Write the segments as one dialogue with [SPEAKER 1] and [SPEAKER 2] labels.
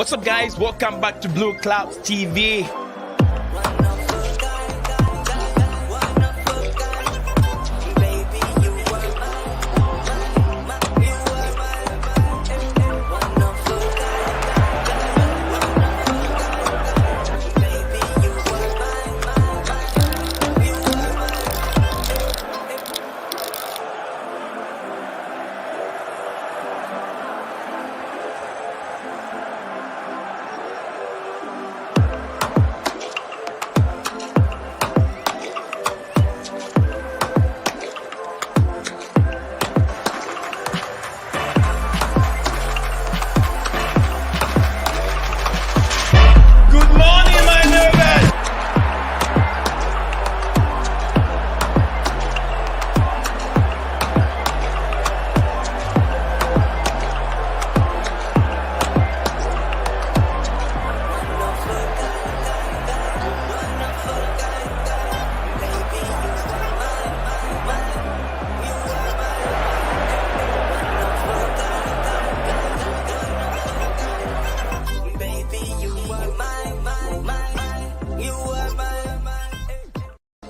[SPEAKER 1] What's up, guys? Welcome back to Blueclouds TV.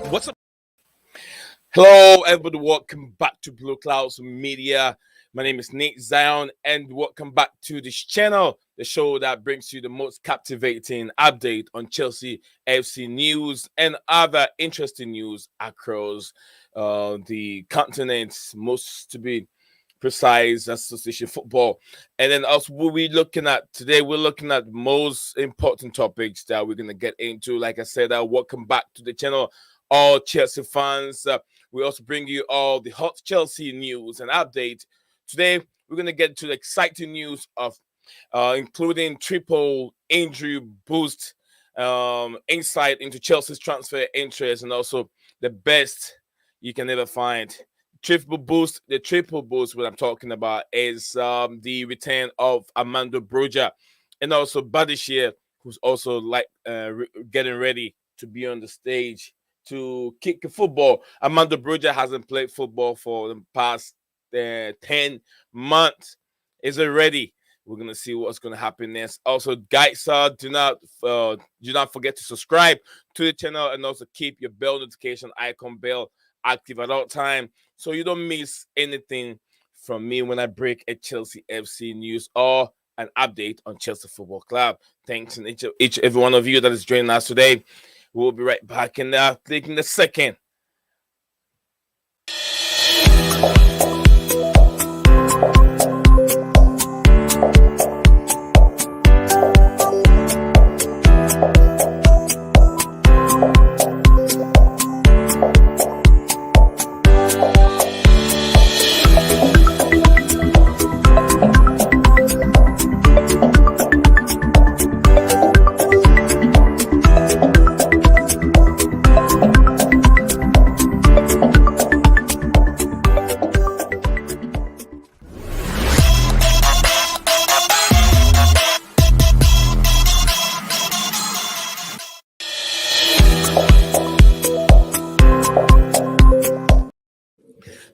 [SPEAKER 1] What's up? Hello, everybody. Welcome back to Blueclouds Media. My name is Nate Zion, and welcome back to this channel, the show that brings you the most captivating update on Chelsea FC news and other interesting news across the continent, most to be precise, association football. And then also we'll be looking at today, we're looking at most important topics that we're going to get into. Like I said, welcome back to the channel, all Chelsea fans. We also bring you all the hot Chelsea news and update. Today, we're going to get to the exciting news of including triple injury boost, insight into Chelsea's transfer interest, and also the best you can ever find. The triple boost, what I'm talking about is the return of Armando Broja and also Badishir, who's also getting ready to be on the stage to kick a football. Armando Broja hasn't played football for the past 10 months. Is it ready? We're gonna see what's gonna happen next. Also, guys, do not forget to subscribe to the channel and also keep your bell notification icon bell active at all time so you don't miss anything from me when I break a Chelsea FC news or an update on Chelsea Football Club. Thanks to every one of you that is joining us today. We'll be right back in there, taking a second.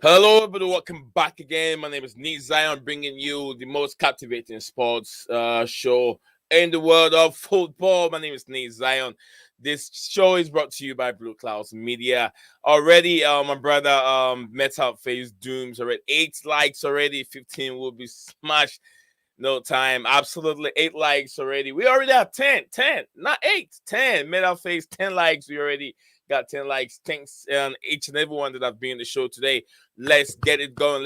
[SPEAKER 1] Hello, everybody. Welcome back again. My name is Nate Zion, bringing you the most captivating sports show in the world of football. My name is Nate Zion. This show is brought to you by Blueclouds Media. Already, my brother Metal Face Dooms already 8 likes already. 15 will be smashed. No time. Absolutely 8 likes already. We already have 10, not 8, 10. Metal Face 10 likes. We already got 10 likes. Thanks each and everyone that have been in the show today. Let's get it going.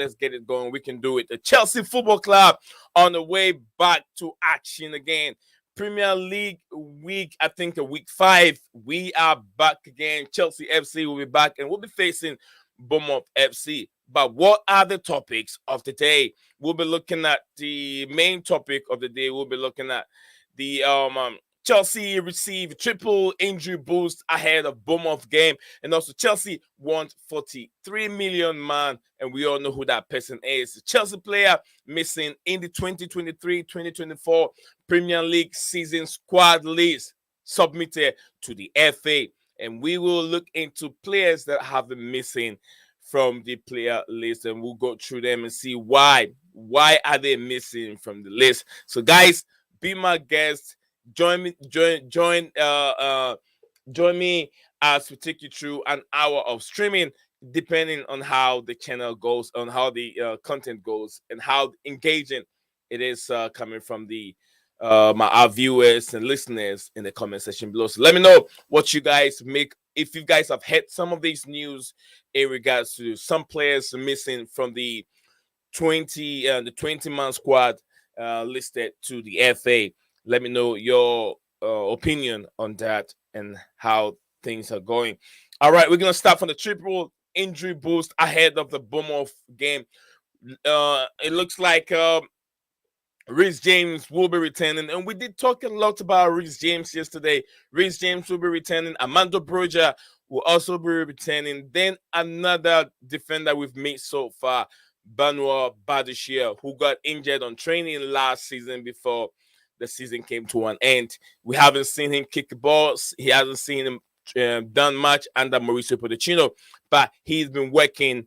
[SPEAKER 1] We can do it. The Chelsea Football Club on the way back to action again. Premier League week, I think week 5. We are back again. Chelsea FC will be back and we'll be facing Bournemouth FC. But what are the topics of the day? We'll be looking at the main topic of the day. We'll be looking at the Chelsea received triple injury boost ahead of Bournemouth game. And also Chelsea want 43 million man. And we all know who that person is. The Chelsea player missing in the 2023-2024 Premier League season squad list submitted to the FA. And we will look into players that have been missing from the player list. And we'll go through them and see why. Why are they missing from the list? So guys, be my guest. Join me as we take you through an hour of streaming, depending on how the channel goes, on how the content goes, and how engaging it is coming from the our viewers and listeners in the comment section below. So let me know what you guys make. If you guys have heard some of these news in regards to some players missing from the 20-man squad listed to the FA. Let me know your opinion on that and how things are going. All right, we're gonna start from the triple injury boost ahead of the Bournemouth game. It looks like Reece James will be returning, and we did talk a lot about Reece James yesterday. Reece James will be returning. Armando Broja will also be returning. Then another defender we've made so far, Benoit Badiashile, who got injured on training last season before the season came to an end. We haven't seen him kick balls. He hasn't seen him done much under Mauricio Pochettino, but he's been working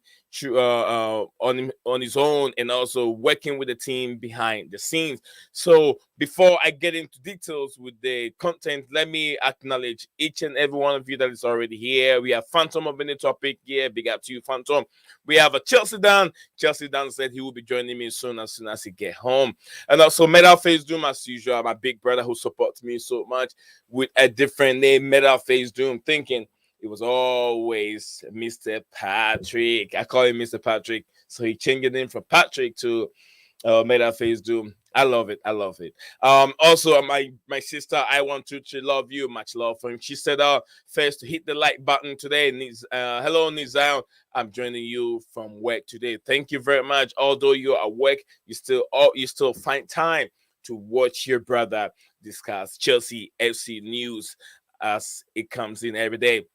[SPEAKER 1] on his own and also working with the team behind the scenes. So before I get into details with the content, let me acknowledge each and every one of you that is already here. We have Phantom of any topic here. Big up to you, Phantom. We have a Chelsea Dan. Chelsea Dan said he will be joining me soon as he get home. And also Metal Face Doom, as usual, my big brother who supports me so much with a different name, Metal Face Doom, thinking it was always Mr. Patrick. I call him Mr. Patrick. So he changed it in from Patrick to Metal Face Doom. I love it. I love it. Also, my sister, I want to love you. Much love for him. She said, first to hit the like button today. Hello, Nizam. I'm joining you from work today. Thank you very much. Although you're at work, you still find time to watch your brother discuss Chelsea FC news as it comes in every day.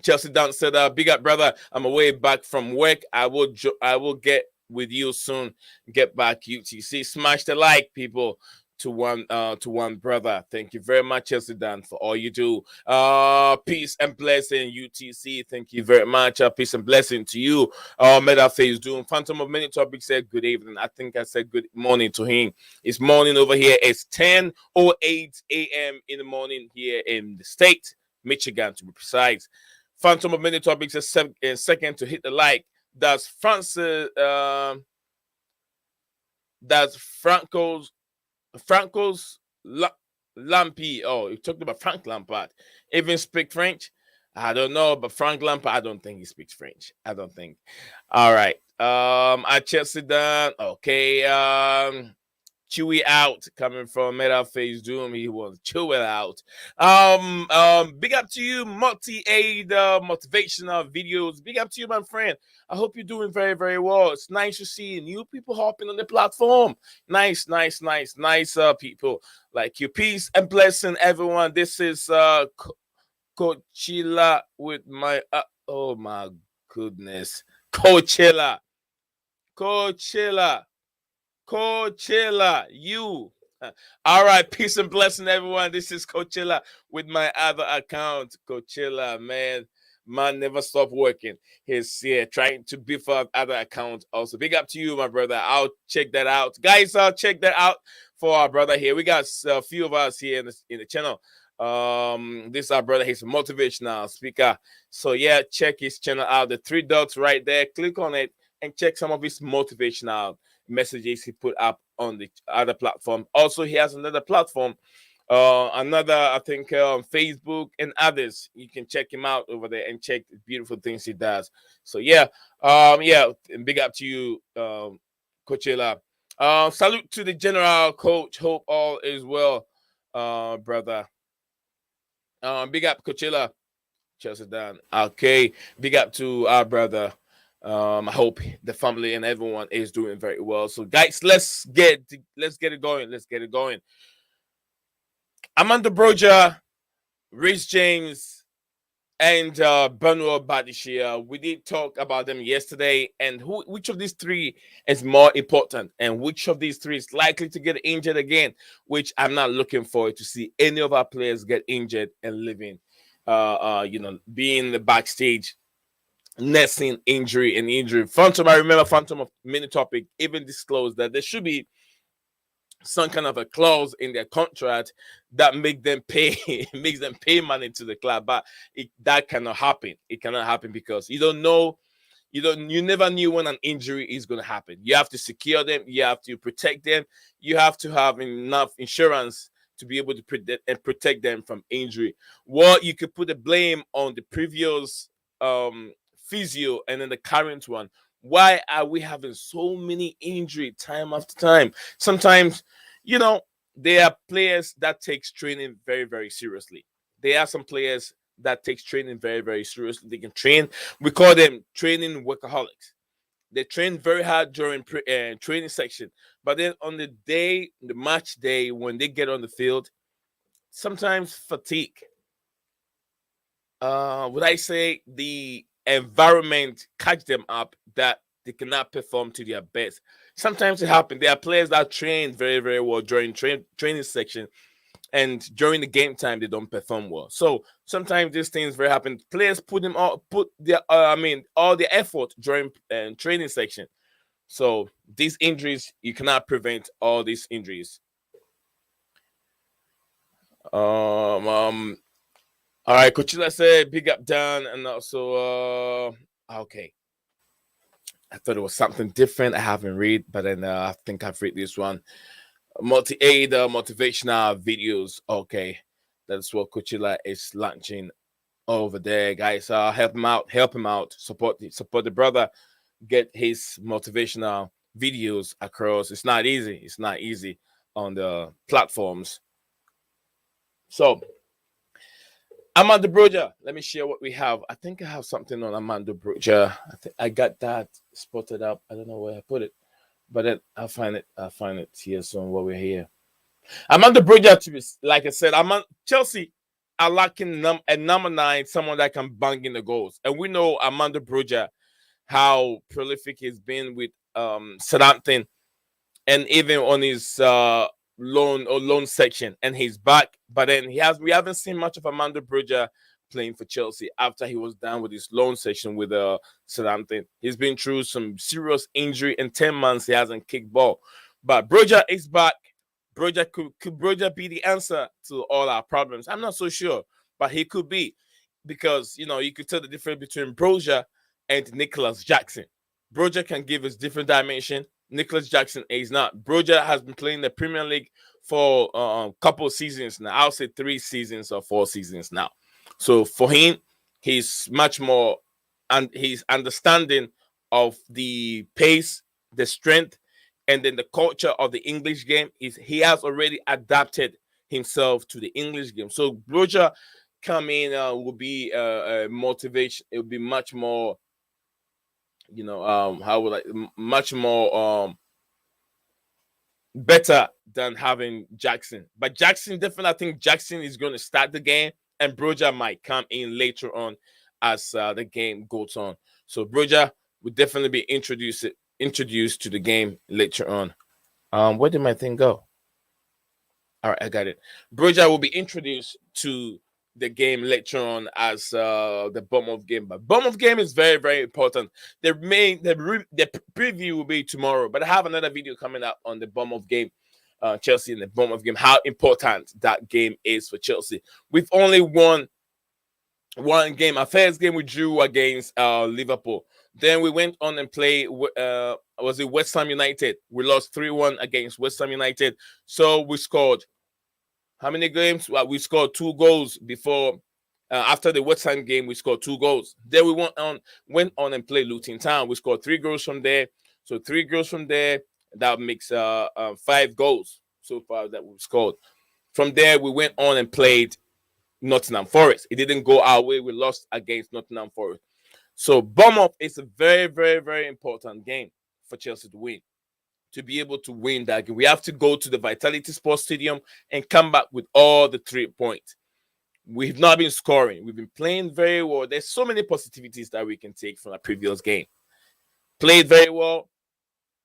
[SPEAKER 1] Chelsea Down said, big up, brother. I'm away back from work. I will get with you soon. Get back, UTC. Smash the like, people, to one brother. Thank you very much, Chelsea Down, for all you do. Peace and blessing, UTC. Thank you very much. Peace and blessing to you. Meta Face Doom. Phantom of Many Topics said good evening. I think I said good morning to him. It's morning over here. It's 10:08 a.m. in the morning here in the state, Michigan, to be precise. Phantom of Many Topics is second to hit the like. That's Francis. That's Franco's Lampy. Oh, you talked about Frank Lampard. Even speak French? I don't know, but Frank Lampard, I don't think he speaks French. I don't think. All right. I Chelsea done. Okay. Chewy out coming from Metal Face Doom. He was chewy out. Big up to you, multi-aid motivational videos. Big up to you, my friend. I hope you're doing very, very well. It's nice to see new people hopping on the platform. Nice people like you. Peace and blessing, everyone. This is Coachella with my oh my goodness. Coachella, you. All right, peace and blessing, everyone. This is Coachella with my other account. Coachella, man never stop working. He's here trying to beef up other accounts. Also, big up to you, my brother. I'll check that out, guys. I'll check that out for our brother here. We got a few of us here in the channel. This is our brother. He's a motivational speaker. So yeah, check his channel out. The 3 dots right there. Click on it and check some of his motivational messages he put up on the other platform. Also, he has another platform, I think Facebook and others. You can check him out over there and check the beautiful things he does. So yeah, and big up to you, Coachella. Salute to the general coach. Hope all is well, brother. Big up Coachella. Chelsea down. Okay, big up to our brother. I hope the family and everyone is doing very well. So, guys, let's get it going. Armando Broja, Reece James, and Benoit Badiashile. We did talk about them yesterday, and which of these three is more important, and which of these three is likely to get injured again. Which I'm not looking forward to see any of our players get injured and living, being in the backstage. Nursing injury. Phantom, I remember Phantom of Mini Topic even disclosed that there should be some kind of a clause in their contract that make them pay makes them pay money to the club. But that cannot happen. It cannot happen because you don't know. You never knew when an injury is going to happen. You have to secure them. You have to protect them. You have to have enough insurance to be able to protect them from injury. Well, you could put the blame on the previous physio and then the current one. Why are we having so many injury time after time? Sometimes, there are players that takes training very, very seriously. There are some players that takes training very, very seriously. They can train. We call them training workaholics. They train very hard during training section, but then on the match day, when they get on the field, sometimes fatigue. Would I say the environment catch them up that they cannot perform to their best? Sometimes it happens. There are players that train very, very well during training section, and during the game time they don't perform well. So sometimes these things very happen. Players put their all the effort during training section. So these injuries, you cannot prevent all these injuries. All right, Coach, let's say big up Dan, and also okay. I thought it was something different. I haven't read, but then I think I've read this one. Multi-aid motivational videos. Okay, that's what Coachella is launching over there, guys. Help him out. Help him out. Support the brother. Get his motivational videos across. It's not easy. It's not easy on the platforms. So, Armando Broja. Let me share what we have. I think I have something on Armando Broja. I think I got that spotted up. I don't know where I put it. But then I'll find it here soon while we're here. Armando Broja, to be, like I said, Chelsea are lacking a number 9, someone that can bang in the goals. And we know Armando Broja, how prolific he's been with Southampton, and even on his loan section, and he's back. But then we haven't seen much of Armando Broja playing for Chelsea after he was down with his loan section with Southampton. He's been through some serious injury. In 10 months, he hasn't kicked ball. But Broja is back. Broja could Broja be the answer to all our problems? I'm not so sure, but he could be, because you could tell the difference between Broja and Nicholas Jackson. Broja can give us different dimension. Nicholas Jackson is not. Broja has been playing the Premier League for a couple of seasons now. I'll say 3 seasons or 4 seasons now. So for him, he's much more, and his understanding of the pace, the strength, and then the culture of the English game he has already adapted himself to the English game. So Broja coming will be a motivation. It will be much more, much more better than having Jackson. But Jackson, definitely, I think Jackson is going to start the game, and Broja might come in later on as the game goes on. So Broja will definitely be introduced to the game later on. Where did my thing go? All right, I got it. Broja will be introduced to the game later on as the Bournemouth game. But Bournemouth game is very, very important. The preview will be tomorrow, but I have another video coming up on the Bournemouth game, Chelsea and the Bournemouth game, how important that game is for Chelsea. We've only won one game. Our first game we drew against Liverpool. Then we went on and played, was it West Ham United? We lost 3-1 against West Ham United. So we scored how many games? Well, we scored 2 goals before. After the West Ham game, we scored 2 goals. Then we went on and played Luton Town. We scored 3 goals from there. So 3 goals from there. That makes 5 goals so far that we've scored. From there, we went on and played Nottingham Forest. It didn't go our way. We lost against Nottingham Forest. So Bournemouth is a very, very, very important game for Chelsea to win. To be able to win that game, we have to go to the Vitality Sports Stadium and come back with all the 3 points. We've not been scoring. We've been playing very well. There's so many positivities that we can take from a previous game. Played very well.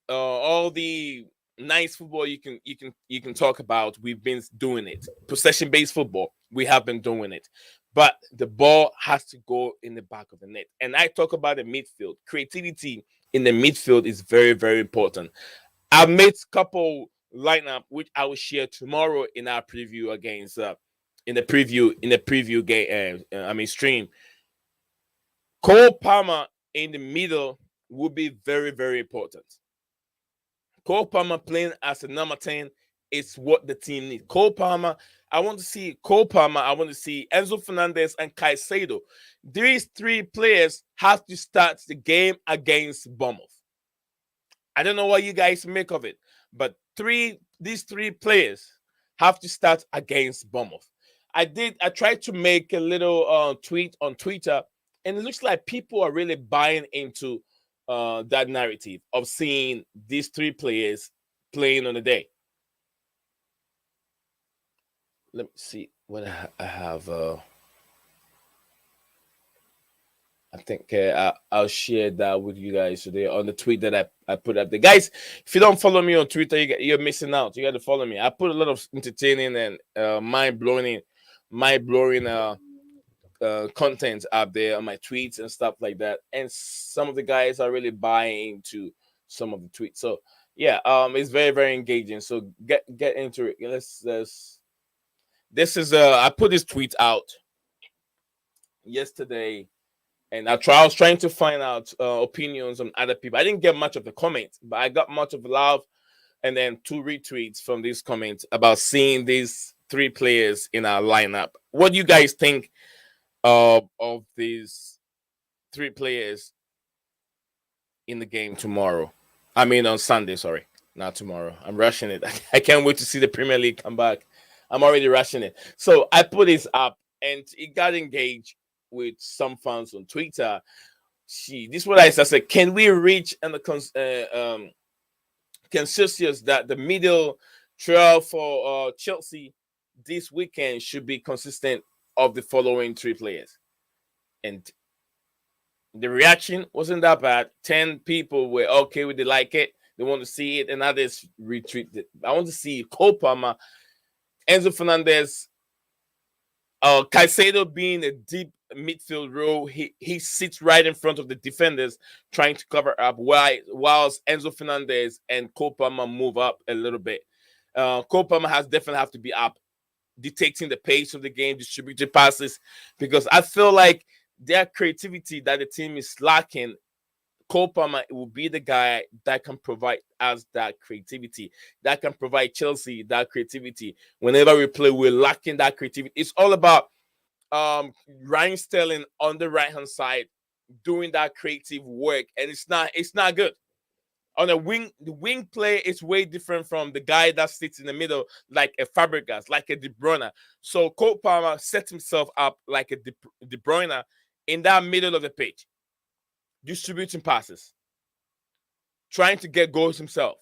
[SPEAKER 1] All the nice football you can talk about, we've been doing it. Possession-based football, we have been doing it. But the ball has to go in the back of the net. And I talk about the midfield. Creativity in the midfield is very, very important. I've made a couple lineup, which I will share tomorrow in our preview against in the preview game. Stream. Cole Palmer in the middle will be very, very important. Cole Palmer playing as a number 10 is what the team needs. Cole Palmer, I want to see Cole Palmer. I want to see Enzo Fernandez and Caicedo. These three players have to start the game against Bournemouth. I don't know what you guys make of it, but these three players have to start against Bournemouth. I tried to make a little tweet on Twitter, and it looks like people are really buying into that narrative of seeing these three players playing on the day. Let me see what I have. I think I'll share that with you guys today on the tweet that I put up there. Guys, if you don't follow me on Twitter, you're missing out. You got to follow me. I put a lot of entertaining and mind-blowing content out there on my tweets and stuff like that. And some of the guys are really buying into some of the tweets. So yeah, it's very, very engaging. So get into it. I put this tweet out yesterday, and I was trying to find out opinions on other people. I didn't get much of the comments, but I got much of the love, and then 2 retweets from these comments about seeing these 3 players in our lineup. What do you guys think of these 3 players in the game tomorrow? I mean on Sunday, sorry, not tomorrow. I'm rushing it. I can't wait to see the Premier League come back. I'm already rushing it. So I put this up, and it got engaged with some fans on Twitter. This is what I said. Can we reach the consensus that the middle trail for Chelsea this weekend should be consistent of the following 3 players? And the reaction wasn't that bad. 10 people were okay with it, like it. They want to see it, and others retweeted it. I want to see Cole Palmer, Enzo Fernandez, Caicedo being a deep midfield role. He sits right in front of the defenders trying to cover up, whilst Enzo Fernandez and Cole Palmer move up a little bit. Cole Palmer definitely have to be up, dictating the pace of the game, distributing passes, because I feel like their creativity that the team is lacking, Cole Palmer will be the guy that can provide us that creativity, that can provide Chelsea that creativity. Whenever we play, we're lacking that creativity. It's all about Ryan Sterling on the right-hand side doing that creative work, and it's not good. On the wing play is way different from the guy that sits in the middle, like a Fabregas, like a De Bruyne. So Cole Palmer sets himself up like a De Bruyne in that middle of the pitch, distributing passes, trying to get goals himself.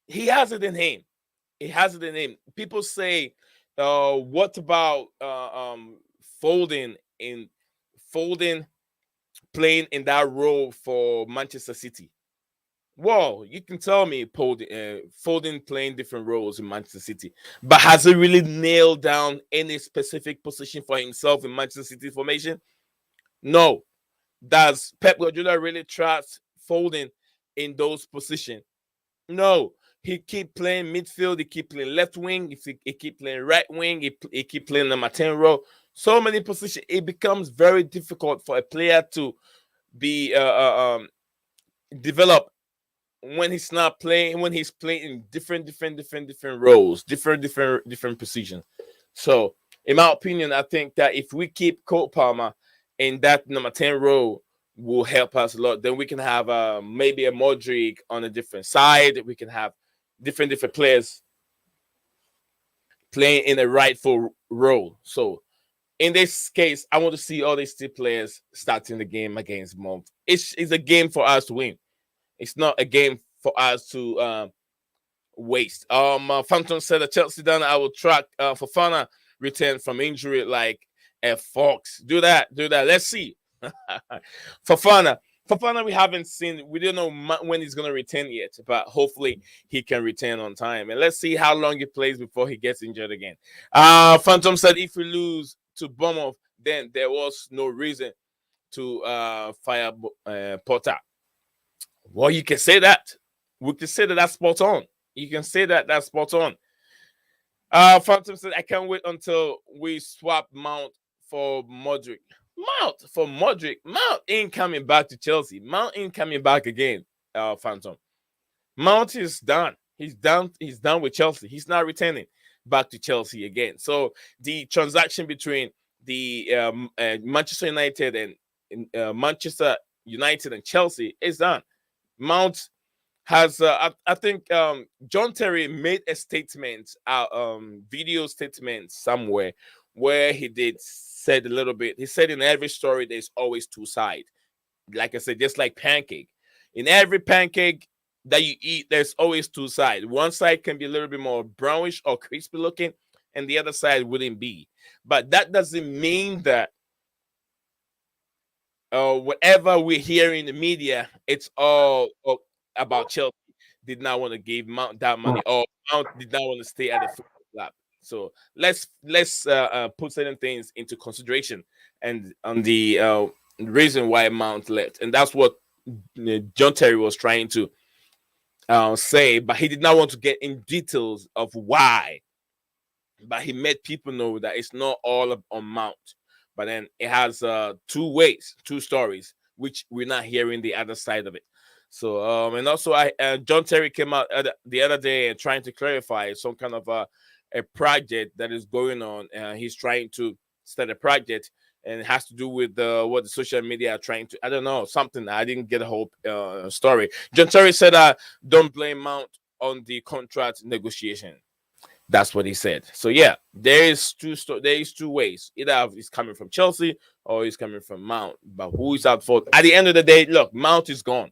[SPEAKER 1] He has it in him. People say, what about Foden playing in that role for Manchester City? Well, you can tell me Foden playing different roles in Manchester City, but has he really nailed down any specific position for himself in Manchester City formation? No. Does Pep Guardiola really trust Foden in those positions? No. He keep playing midfield. He keep playing left wing. He keep playing right wing. He keep playing number 10 role. So many positions. It becomes very difficult for a player to be develop when he's not playing. When he's playing in different roles, different positions. So, in my opinion, I think that if we keep Cole Palmer in that number 10 role, will help us a lot. Then we can have maybe a Modric on a different side. We can have different players playing in a rightful role. So in this case, I want to see all these 2 players starting the game against Bournemouth. It's a game for us to win. It's not a game for us to waste. Phantom said that Chelsea done. I will track Fofana return from injury like a fox. Do that. Let's see. Fofana, we haven't seen. We don't know when he's going to return yet, but hopefully he can return on time. And let's see how long he plays before he gets injured again. Phantom said if we lose to Bournemouth, then there was no reason to fire Potter. Well, you can say that. We can say that that's spot on. You can say that. That's spot on. Phantom said, I can't wait until we swap Mount for Modric. Mount for Modric. Mount ain't coming back to Chelsea. Mount ain't coming back again. Phantom. Mount is done. He's done. He's done with Chelsea. He's not returning back to Chelsea again. So the transaction between the Manchester United and Manchester United and Chelsea is done. Mount has I think John Terry made a statement, video statement somewhere where he did said a little bit. He said in every story there's always two sides. Like I said, just like pancake. In every pancake that you eat, there's always two sides. One side can be a little bit more brownish or crispy looking, and the other side wouldn't be. But that doesn't mean that whatever we hear in the media, it's all about Chelsea. Did not want to give Mount that money, or Mount did not want to stay at the football club. So let's put certain things into consideration, and on the reason why Mount left, and that's what John Terry was trying to say, but he did not want to get in details of why. But he made people know that it's not all on Mount. But then it has two ways, two stories, which we're not hearing the other side of it. So and also I John Terry came out the other day and trying to clarify some kind of a project that is going on. He's trying to start a project, and it has to do with what the social media are trying to. I don't know, something. I didn't get a whole story. John Terry said, "Don't blame Mount on the contract negotiation." That's what he said. So yeah, there is two ways. Either it's coming from Chelsea or it's coming from Mount. But who is at fault? At the end of the day, look, Mount is gone.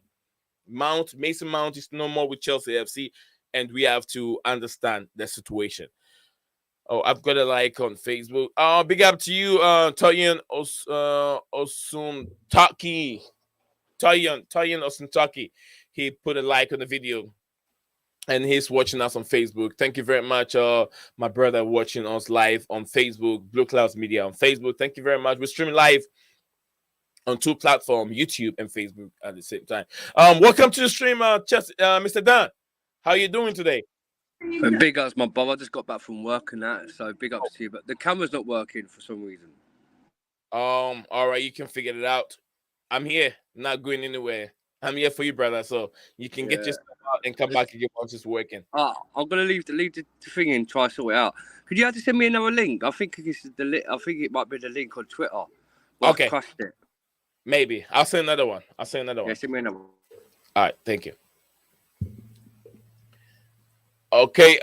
[SPEAKER 1] Mason Mount is no more with Chelsea FC, and we have to understand the situation. Oh, I've got a like on Facebook. Oh, big up to you, Toyin Osun Taki. Toyin Osun Taki. He put a like on the video, and he's watching us on Facebook. Thank you very much, my brother, watching us live on Facebook, Blueclouds Media on Facebook. Thank you very much. We're streaming live on two platforms, YouTube and Facebook at the same time. Welcome to the stream, Mr. Dan. How are you doing today?
[SPEAKER 2] And big ups, my brother. I just got back from work and that, so big ups to you. But the camera's not working for some reason.
[SPEAKER 1] All right, you can figure it out. I'm here, not going anywhere. I'm here for you, brother. So you can get yourself out and come back again once it's working.
[SPEAKER 2] I'm gonna leave the thing in, try to sort it out. Could you have to send me another link? I think this is I think it might be the link on Twitter.
[SPEAKER 1] Okay.
[SPEAKER 2] I crushed it.
[SPEAKER 1] Maybe I'll send another one.
[SPEAKER 2] Yeah, send me another one.
[SPEAKER 1] All right, thank you. Okay,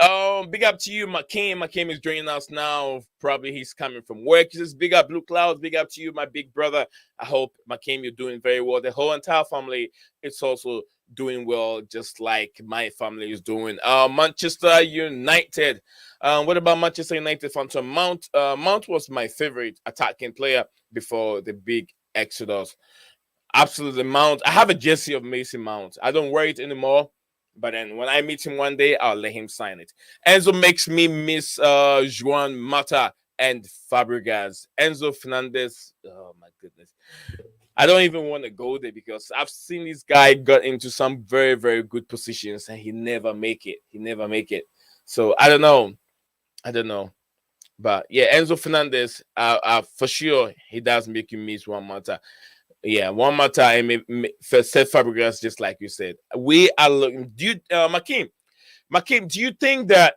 [SPEAKER 1] big up to you, Makim. Makim is joining us now. Probably he's coming from work. He says, big up, Blueclouds. Big up to you, my big brother. I hope, Makim, you're doing very well. The whole entire family is also doing well, just like my family is doing. Manchester United. What about Manchester United Phantom? Mount was my favorite attacking player before the big exodus. Absolutely, Mount. I have a jersey of Mason Mount. I don't wear it anymore. But then when I meet him one day, I'll let him sign it. Enzo makes me miss Juan Mata and Fabregas. Enzo Fernandez. Oh my goodness. I don't even want to go there because I've seen this guy got into some very, very good positions and he never make it. So I don't know. But yeah, Enzo Fernandez, for sure, he does make you miss Juan Mata. Yeah, one more time. Said Fabregas, just like you said. We are looking. Do you, Makim? Do you think that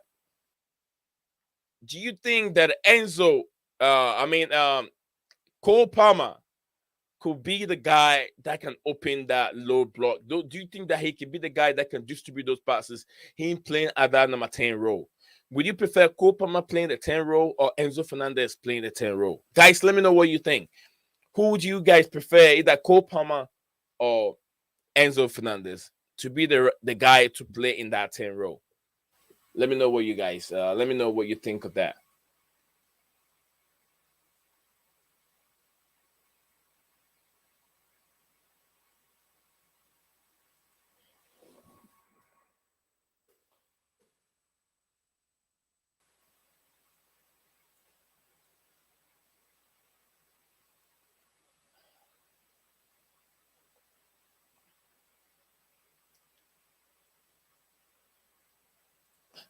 [SPEAKER 1] Enzo, Cole Palmer could be the guy that can open that low block? Do you think that he could be the guy that can distribute those passes? He playing at that number 10 role. Would you prefer Cole Palmer playing the 10 role or Enzo Fernandez playing the 10 role? Guys, let me know what you think. Who would you guys prefer, either Cole Palmer or Enzo Fernandez, to be the guy to play in that 10 role? Let me know what you guys, let me know what you think of that.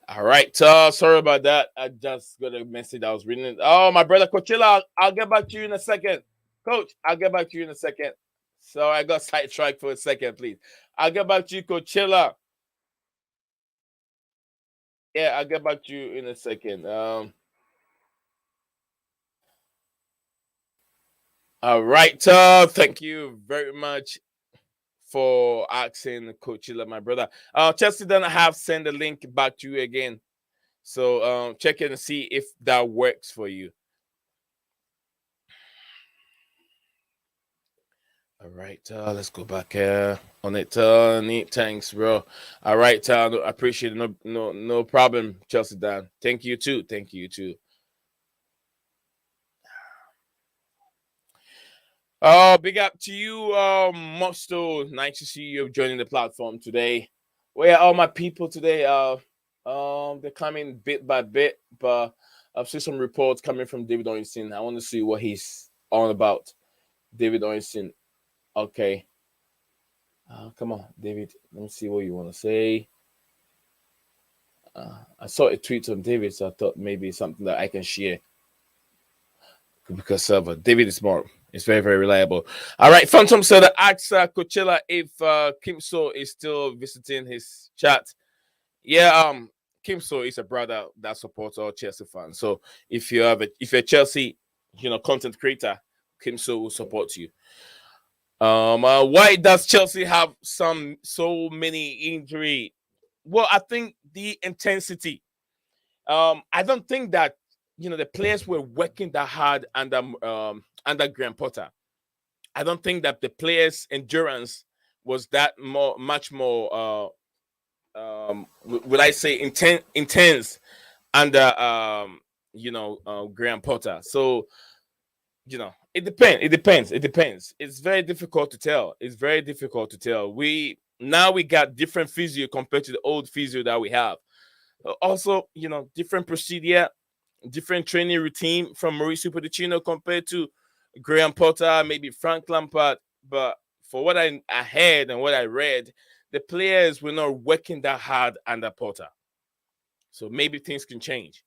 [SPEAKER 1] All right. Sorry about that. I just got a message I was reading. Oh, my brother Coachella, I'll get back to you in a second. Coach, I'll get back to you in a second. So I got sidetracked for a second, please. I'll get back to you, Coachella. Yeah, I'll get back to you in a second. All right. Thank you very much for asking Coachella, my brother. Chelsea, then I have sent the link back to you again. So check it and see if that works for you. All right, let's go back here on it. Neat, thanks, bro. All right, no, I appreciate it. No problem, Chelsea Dan. Thank you too. Thank you too. Oh, big up to you, Mosto. Nice to see you joining the platform today. Where are all my people today? They're coming bit by bit, but I've seen some reports coming from David Ornstein. I want to see what he's on about. David Ornstein. Okay. Come on, David. Let me see what you want to say. I saw a tweet from David, so I thought maybe it's something that I can share because David is more. It's very, very reliable. All right, Phantom said that asks Coachella if Kim So is still visiting his chat. Yeah, Kim So is a brother that supports all Chelsea fans. So if you're a Chelsea, content creator, Kim So will support you. Why does Chelsea have so many injury? Well, I think the intensity. I don't think that the players were working that hard under Graham Potter. I don't think that the players' endurance was that much more. Would I say intense under Graham Potter? So it depends. It's very difficult to tell. We got different physio compared to the old physio that we have. Also, different procedure, different training routine from Mauricio Pochettino compared to Graham Potter, maybe Frank Lampard. But for what I heard and what I read, the players were not working that hard under Potter. So maybe things can change.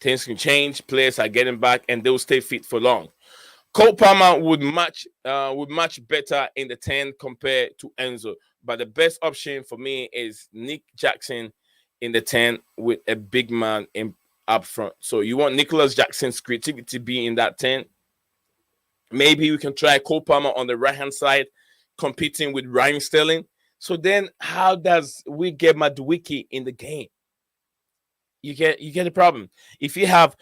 [SPEAKER 1] Players are getting back and they'll stay fit for long. Cole Palmer would match better in the 10 compared to Enzo. But the best option for me is Nick Jackson in the 10 with a big man up front. So you want Nicholas Jackson's creativity to be in that 10. Maybe we can try Cole Palmer on the right-hand side, competing with Raheem Sterling. So then how does we get Madueke in the game? You get the problem. If you have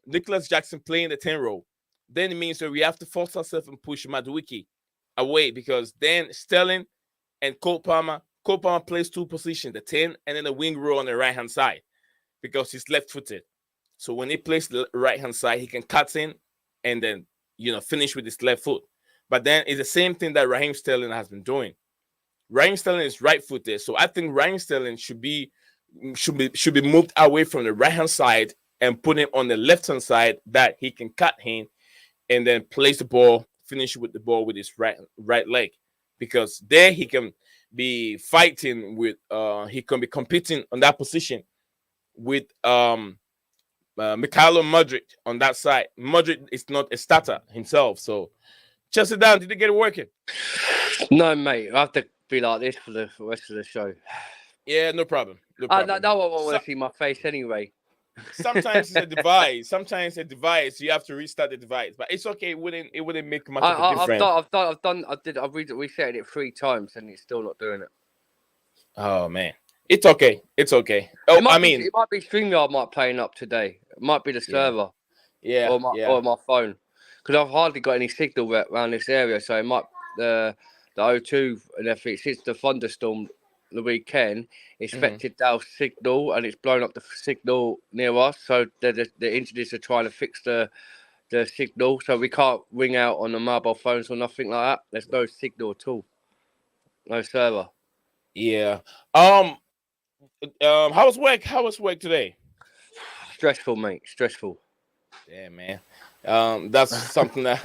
[SPEAKER 1] Nicholas Jackson playing the 10 role, then it means that we have to force ourselves and push Madueke away because then Sterling and Cole Palmer plays two positions, the 10 and then the wing role on the right hand side because he's left footed. So when he plays the right hand side, he can cut in and then finish with his left foot. But then it's the same thing that Raheem Sterling has been doing. Raheem Sterling is right footed, so I think Raheem Sterling should be moved away from the right hand side and put him on the left hand side that he can cut him and then place the ball, finish with the ball with his right leg, because there he can be fighting with he can be competing on that position with Mikhailo Modric on that side. Modric is not a starter himself, so Chelsea down. Did you get it working?
[SPEAKER 2] No, mate. I have to be like this for the rest of the show.
[SPEAKER 1] Yeah, no problem.
[SPEAKER 2] No one want to see my face anyway.
[SPEAKER 1] Sometimes it's a device. You have to restart the device, but it's okay. It wouldn't make much of a difference.
[SPEAKER 2] I've reset it 3 times and it's still not doing it.
[SPEAKER 1] Oh man, it's okay. Oh,
[SPEAKER 2] it might be StreamYard might playing up today. It might be the server, or my phone, because I've hardly got any signal around this area. So it might the O2 and everything since the thunderstorm the weekend affected our signal and it's blown up the signal near us. So the engineers are trying to fix the signal, so we can't ring out on the mobile phones or nothing like that. There's no signal at all, no server.
[SPEAKER 1] Yeah. How was work? Today?
[SPEAKER 2] Stressful, mate. Stressful.
[SPEAKER 1] Yeah, man. That's something that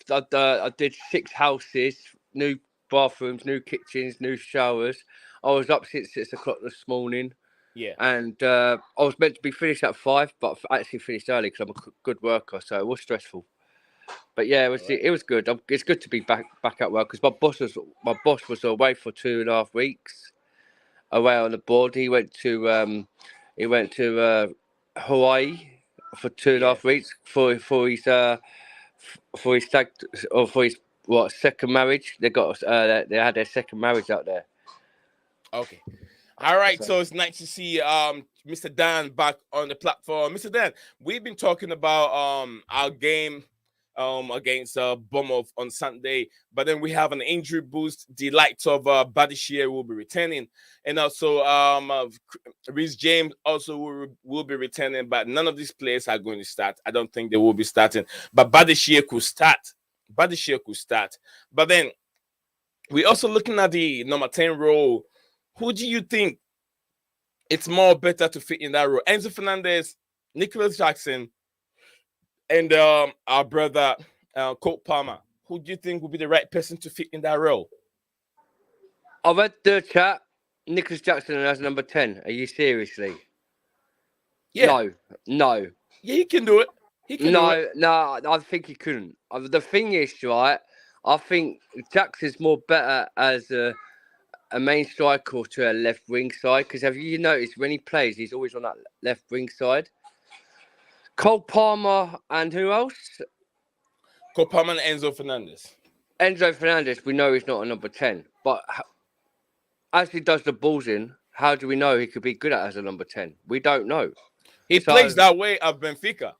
[SPEAKER 2] I did 6 houses, new bathrooms, new kitchens, new showers. I was up since 6 o'clock this morning.
[SPEAKER 1] Yeah.
[SPEAKER 2] And I was meant to be finished at 5, but I actually finished early because I'm a good worker, so it was stressful. But yeah, it was good. It's good to be back at work because my boss was away for 2.5 weeks, away on the board. He went to Hawaii for 2.5 weeks for his second marriage. They had their second marriage out there.
[SPEAKER 1] Okay. All right, so it's nice to see Mr. Dan back on the platform. Mr. Dan, we've been talking about our game against Bournemouth on Sunday, but then we have an injury boost. The likes of Badishir will be returning, and also Reece James also will be returning, but none of these players are going to start. I don't think they will be starting, but Badishir could start. But then we're also looking at the number 10 role. Who do you think it's more better to fit in that role? Enzo Fernandez, Nicholas Jackson, and our brother Cole Palmer. Who do you think will be the right person to fit in that role?
[SPEAKER 2] I read the chat. Nicholas Jackson as number 10. Are you seriously?
[SPEAKER 1] Yeah.
[SPEAKER 2] No.
[SPEAKER 1] Yeah, he can do it.
[SPEAKER 2] No, I think he couldn't. The thing is, right, I think Jackson's more better as a main striker to a left wing side, because have you noticed when he plays, he's always on that left wing side. Cole Palmer and who else?
[SPEAKER 1] Cole Palmer and Enzo Fernandez.
[SPEAKER 2] Enzo Fernandez, we know he's not a number 10, but as he does the balls in, how do we know he could be good at as a number 10? We don't know.
[SPEAKER 1] He plays that way at Benfica.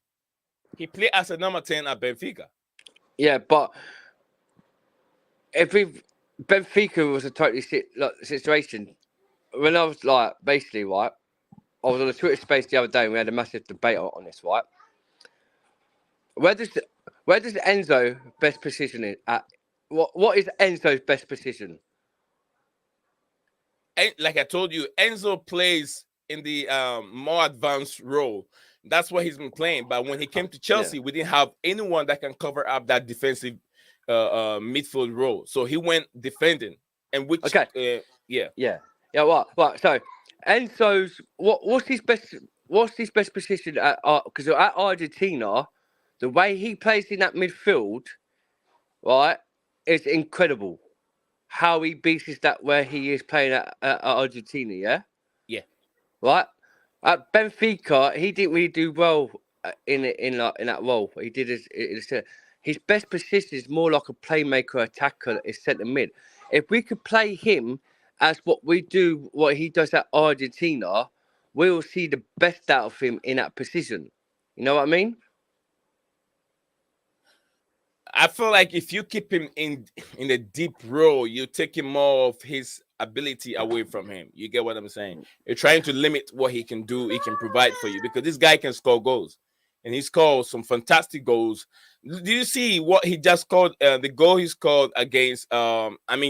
[SPEAKER 1] He played as a number 10 at Benfica.
[SPEAKER 2] Yeah, but Benfica was a totally situation. When I was basically, right, I was on a Twitter space the other day and we had a massive debate on this, right? Where does Enzo best position at? What is Enzo's best position?
[SPEAKER 1] And like I told you, Enzo plays in the more advanced role. That's what he's been playing. But when he came to Chelsea, we didn't have anyone that can cover up that defensive midfield role. So he went defending. And which
[SPEAKER 2] What? So Enzo's what's his best position at? Because at Argentina, the way he plays in that midfield, right, is incredible. How he beats that where he is playing at Argentina, yeah. Right. At Benfica, he didn't really do well in that role. He did his best position is more like a playmaker, attacker, is centre mid. If we could play him as what he does at Argentina, we will see the best out of him in that position. You know what I mean?
[SPEAKER 1] I feel like if you keep him in a deep role, you take him more of his ability away from him. You get what I'm saying? You're trying to limit what he can do, he can provide for you, because this guy can score goals. And he scored some fantastic goals. Do you see what he just scored? The goal he scored against,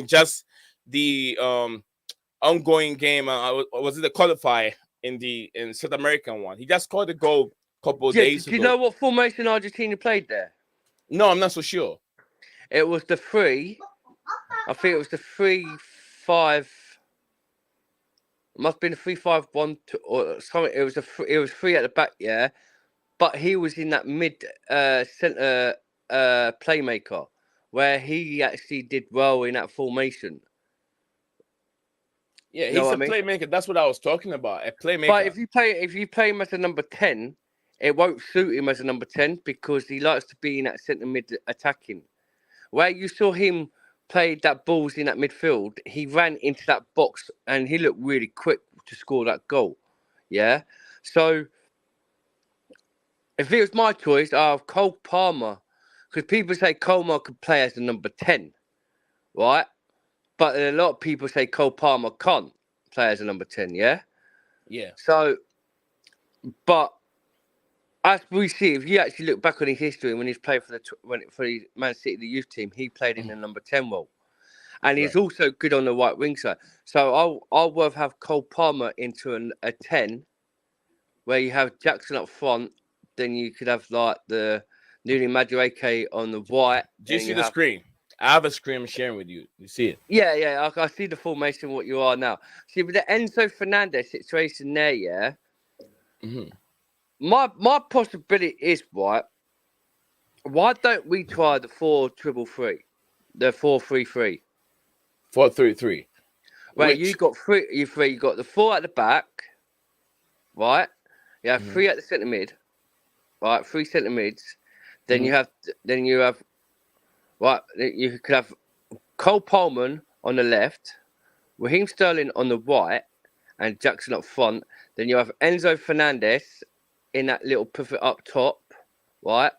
[SPEAKER 1] just the ongoing game. Was it the qualifier in South American one? He just scored a goal a couple of days ago.
[SPEAKER 2] Do you know what formation Argentina played there?
[SPEAKER 1] No, I'm not so sure.
[SPEAKER 2] It was the 3. I think it was the 3-5. Must have been a 3-5-1 or something. It was 3 at the back, yeah. But he was in that mid centre playmaker where he actually did well in that formation.
[SPEAKER 1] Yeah, he's a playmaker. That's what I was talking about. A playmaker.
[SPEAKER 2] But if you play him as a number 10, it won't suit him as a number 10 because he likes to be in that centre mid attacking. Where you saw him play that balls in that midfield, he ran into that box and he looked really quick to score that goal. Yeah. So if it was my choice, I have Cole Palmer, because people say Palmer could play as a number 10, right? But a lot of people say Cole Palmer can't play as a number 10, yeah?
[SPEAKER 1] Yeah.
[SPEAKER 2] So, but as we see, if you actually look back on his history, when he's played for the Man City, the youth team, he played in the number 10 role. And he's also good on the right wing side. So I'll worth have Cole Palmer into a 10, where you have Jackson up front. Then you could have like the Nuni Madueke on the right.
[SPEAKER 1] Do you see the screen? I have a screen I'm sharing with you. You see it?
[SPEAKER 2] Yeah. I see the formation. What you are now. See, with the Enzo Fernandez situation there, yeah.
[SPEAKER 1] Mm-hmm.
[SPEAKER 2] My possibility is right. Why don't we try the 4-3-3, the 4-3-3?
[SPEAKER 1] 4-3-3.
[SPEAKER 2] Where you got you got the 4 at the back, right? You have 3 at the centre mid, right? 3 centre mids. Then you have right. You could have Cole Palmer on the left, Raheem Sterling on the right, and Jackson up front. Then you have Enzo Fernandez in that little pivot up top, right?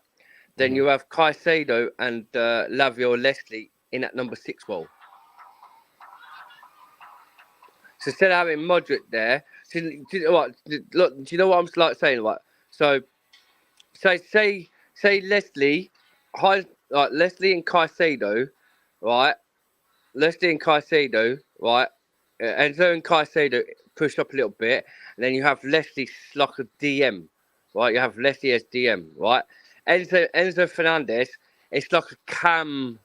[SPEAKER 2] Then you have Caicedo and Lavio Leslie in that number 6 role. So instead of having Modric there, do you know what I'm like saying? Right? So say Leslie, Leslie and Caicedo, right? Leslie and Caicedo, right? Enzo and Caicedo push up a little bit, and then you have Leslie like a DM, right? You have Leslie as DM, right? Enzo Fernandez, it's like a cam,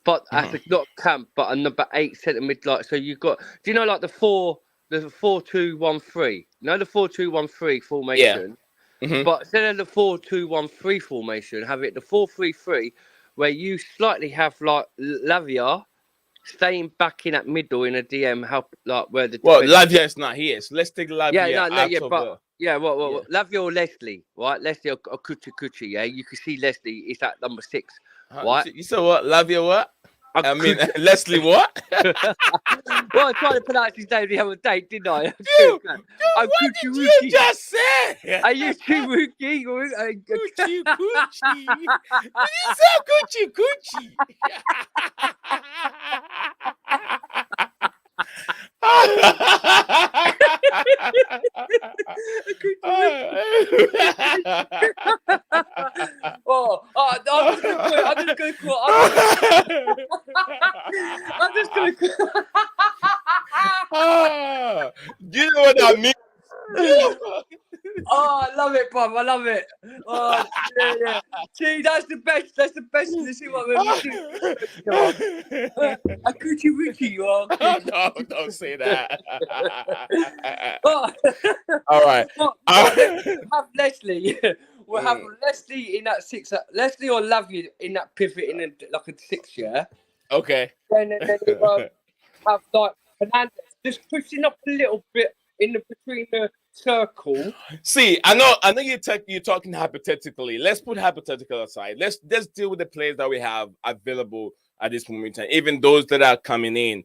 [SPEAKER 2] but as a not cam, but a number 8 centre mid. Like so, you've got. Do you know like the 4-2-1-3? You know the 4-2-1-3 formation.
[SPEAKER 1] Yeah.
[SPEAKER 2] But instead of the 4-2-1-3 formation, have it the 4-3-3, where you slightly have like Lavia staying back in that middle in a DM, help like where the.
[SPEAKER 1] Well, Lavia is not here, so let's take Lavia out of
[SPEAKER 2] but Lavia or Leslie, right? Leslie or Kuchi, yeah. You can see Leslie is at number 6, right?
[SPEAKER 1] You said what? Lavia what? I mean, Leslie what?
[SPEAKER 2] Well, I tried to pronounce his name the other day, didn't I?
[SPEAKER 1] Dude, what did you just say?
[SPEAKER 2] Are you Chiwuki?
[SPEAKER 1] Coochie. You said Coochie.
[SPEAKER 2] I'm just gonna quote.
[SPEAKER 1] Do you know what that means?
[SPEAKER 2] Oh, I love it, Bob. I love it. Oh, yeah. See, that's the best. That's the best. Let's see what we're A coochie woochie, you are.
[SPEAKER 1] No, don't say that. All right.
[SPEAKER 2] Have Leslie. We'll have Leslie in that 6. Leslie or Lavia in that pivot in like a 6, yeah?
[SPEAKER 1] Okay.
[SPEAKER 2] Then you have like Fernandez just pushing up a little bit between the circle.
[SPEAKER 1] See, I know you're talking hypothetically. Let's put hypothetical aside. Let's deal with the players that we have available at this moment in time. Even those that are coming in,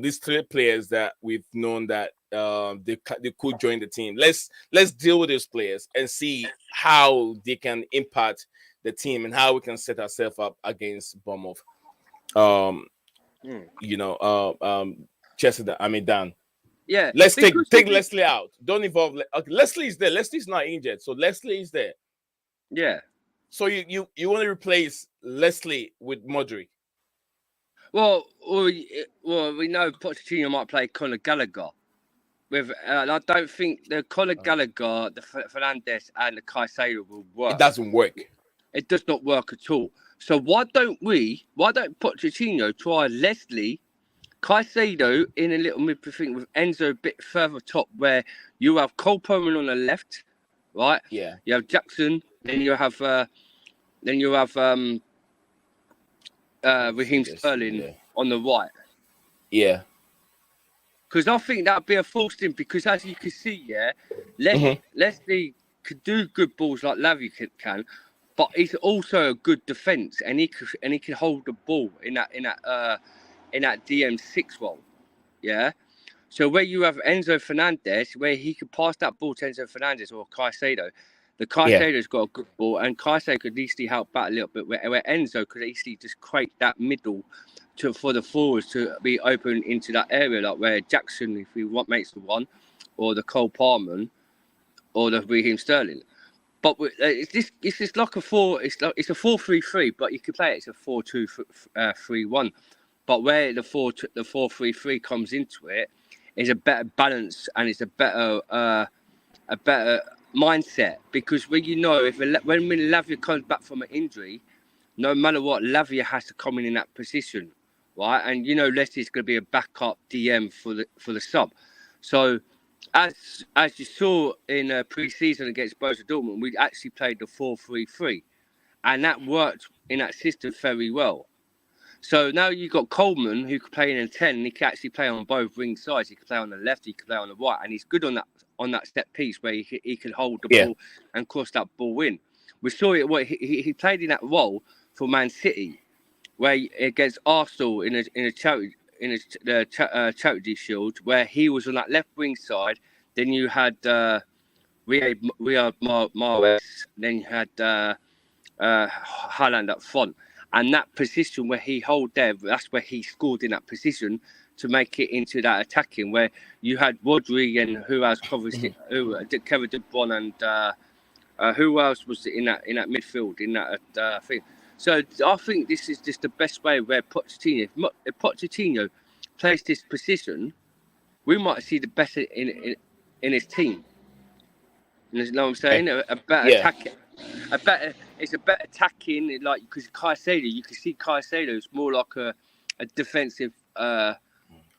[SPEAKER 1] these 3 players that we've known that they could join the team. Let's deal with those players and see how they can impact the team and how we can set ourselves up against Bournemouth. Chester, Dan.
[SPEAKER 2] Yeah.
[SPEAKER 1] Let's take Leslie out. Don't involve. Okay, Leslie is there. Leslie's not injured, so Leslie is there.
[SPEAKER 2] Yeah.
[SPEAKER 1] So you want to replace Leslie with Modric?
[SPEAKER 2] Well, we know Pochettino might play Conor Gallagher. I don't think the Conor Gallagher, the Fernandez, and the Caicedo will work.
[SPEAKER 1] It doesn't work.
[SPEAKER 2] It does not work at all. So why don't Pochettino try Leslie, Caicedo in a little midfield with Enzo a bit further top, where you have Cole Palmer on the left, right?
[SPEAKER 1] Yeah.
[SPEAKER 2] You have Jackson. Then you have Raheem Sterling on the right.
[SPEAKER 1] Yeah.
[SPEAKER 2] Because I think that'd be a false thing. Because as you can see, Leslie could do good balls like Lavia can, but he's also a good defence, and he can hold the ball in that DM6 role. Yeah. So where you have Enzo Fernandez, where he could pass that ball to Enzo Fernandez or Caicedo, the Caicedo's got a good ball, and Caicedo could easily help out a little bit, where Enzo could easily just create that middle for the forwards to be open into that area, like where Jackson, if he makes the one, or the Cole Palmer, or the Raheem Sterling. But it's just like a 4-3-3, but you could play it as a 4-2-3-1. But where the 4-3-3 comes into it is a better balance, and it's a better mindset, because when Lavia comes back from an injury, no matter what, Lavia has to come in that position, right? And you know, Leslie's going to be a backup DM for the sub. So, as you saw in pre-season against Borussia Dortmund, we actually played the 4-3-3, and that worked in that system very well. So now you've got Coleman, who can play in a 10, and he can actually play on both wing sides. He can play on the left, he can play on the right, and he's good on that set piece where he can hold the ball and cross that ball in. We saw it. What he played in that role for Man City, where against Arsenal in a charity shield, where he was on that left wing side. Then you had Riyad Mahrez. Then you had Haaland up front. And that position where he held there, that's where he scored in that position to make it into that attacking, where you had Rodri and who else covers it, Kevin De Bruyne and who else was in that midfield in that thing. So I think this is just the best way where Pochettino, if Pochettino plays this position, we might see the best in his team. You know what I'm saying? A better attacking. It's a better attacking, like, because Caicedo, you can see Caicedo is more like a defensive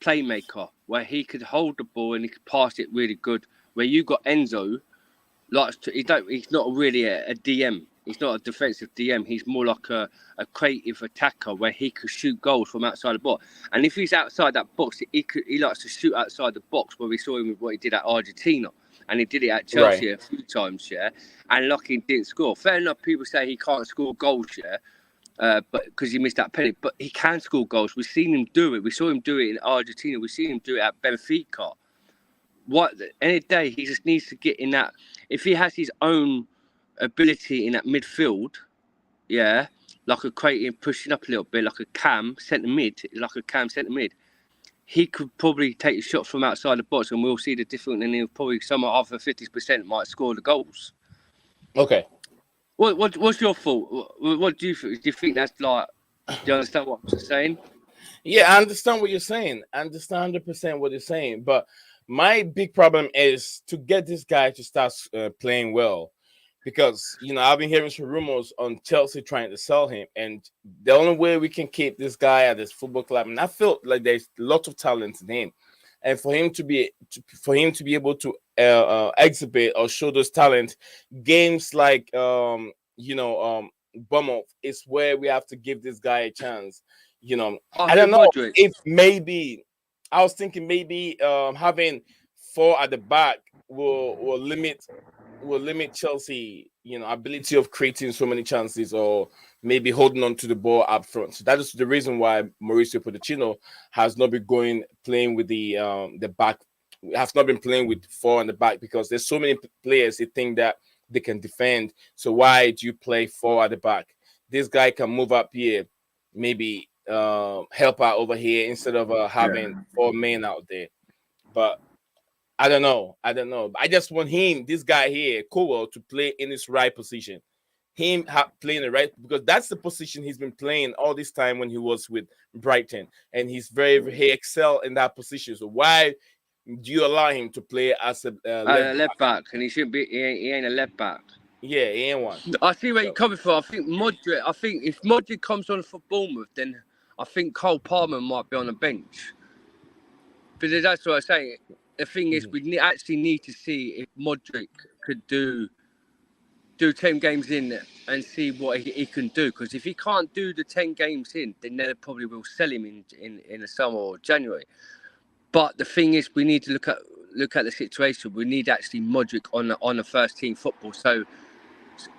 [SPEAKER 2] playmaker, where he could hold the ball and he could pass it really good. Where you got Enzo, he's not really a DM. He's not a defensive DM. He's more like a creative attacker, where he could shoot goals from outside the box. And if he's outside that box, he likes to shoot outside the box. Where we saw him with what he did at Argentina. And he did it at Chelsea a few times, and lucky didn't score. Fair enough, people say he can't score goals, but because he missed that penalty. But he can score goals. We've seen him do it. We saw him do it in Argentina. We've seen him do it at Benfica. Any day, he just needs to get in that. If he has his own ability in that midfield, like a creating, pushing up a little bit, like a cam centre mid, he could probably take a shot from outside the box, and we'll see the difference. And he'll probably somewhere after 50% might score the goals.
[SPEAKER 1] Okay.
[SPEAKER 2] What's your thought? What do you think? Do you think that's like? Do you understand what I'm saying?
[SPEAKER 1] Yeah, I understand what you're saying. I understand 100% what you're saying. But my big problem is to get this guy to start playing well. Because, I've been hearing some rumors on Chelsea trying to sell him. And the only way we can keep this guy at this football club, and I feel like there's lots of talent in him. And for him to be able to exhibit or show those talent, games like, Bournemouth is where we have to give this guy a chance. I don't know if maybe, I was thinking maybe having 4 at the back will limit Chelsea, ability of creating so many chances, or maybe holding on to the ball up front. So that is the reason why Mauricio Pochettino has not been playing with the back, has not been playing with 4 on the back, because there's so many players they think that they can defend. So why do you play 4 at the back? This guy can move up here, maybe help out over here instead of having 4 men out there. But I don't know. I just want this guy here, Cowell, to play in his right position. Playing the right, because that's the position he's been playing all this time when he was with Brighton, and he excel in that position. So why do you allow him to play as a
[SPEAKER 2] left back? And he shouldn't be. He ain't a left back.
[SPEAKER 1] Yeah, he ain't one.
[SPEAKER 2] I see where you're coming from. I think if Modric comes on for Bournemouth, then I think Cole Palmer might be on the bench. But that's what I'm saying. The thing is, we actually need to see if Modric could do 10 games in and see what he can do. Because if he can't do the 10 games in, then they probably will sell him in the summer or January. But the thing is, we need to look at the situation. We need actually Modric on the first team football. So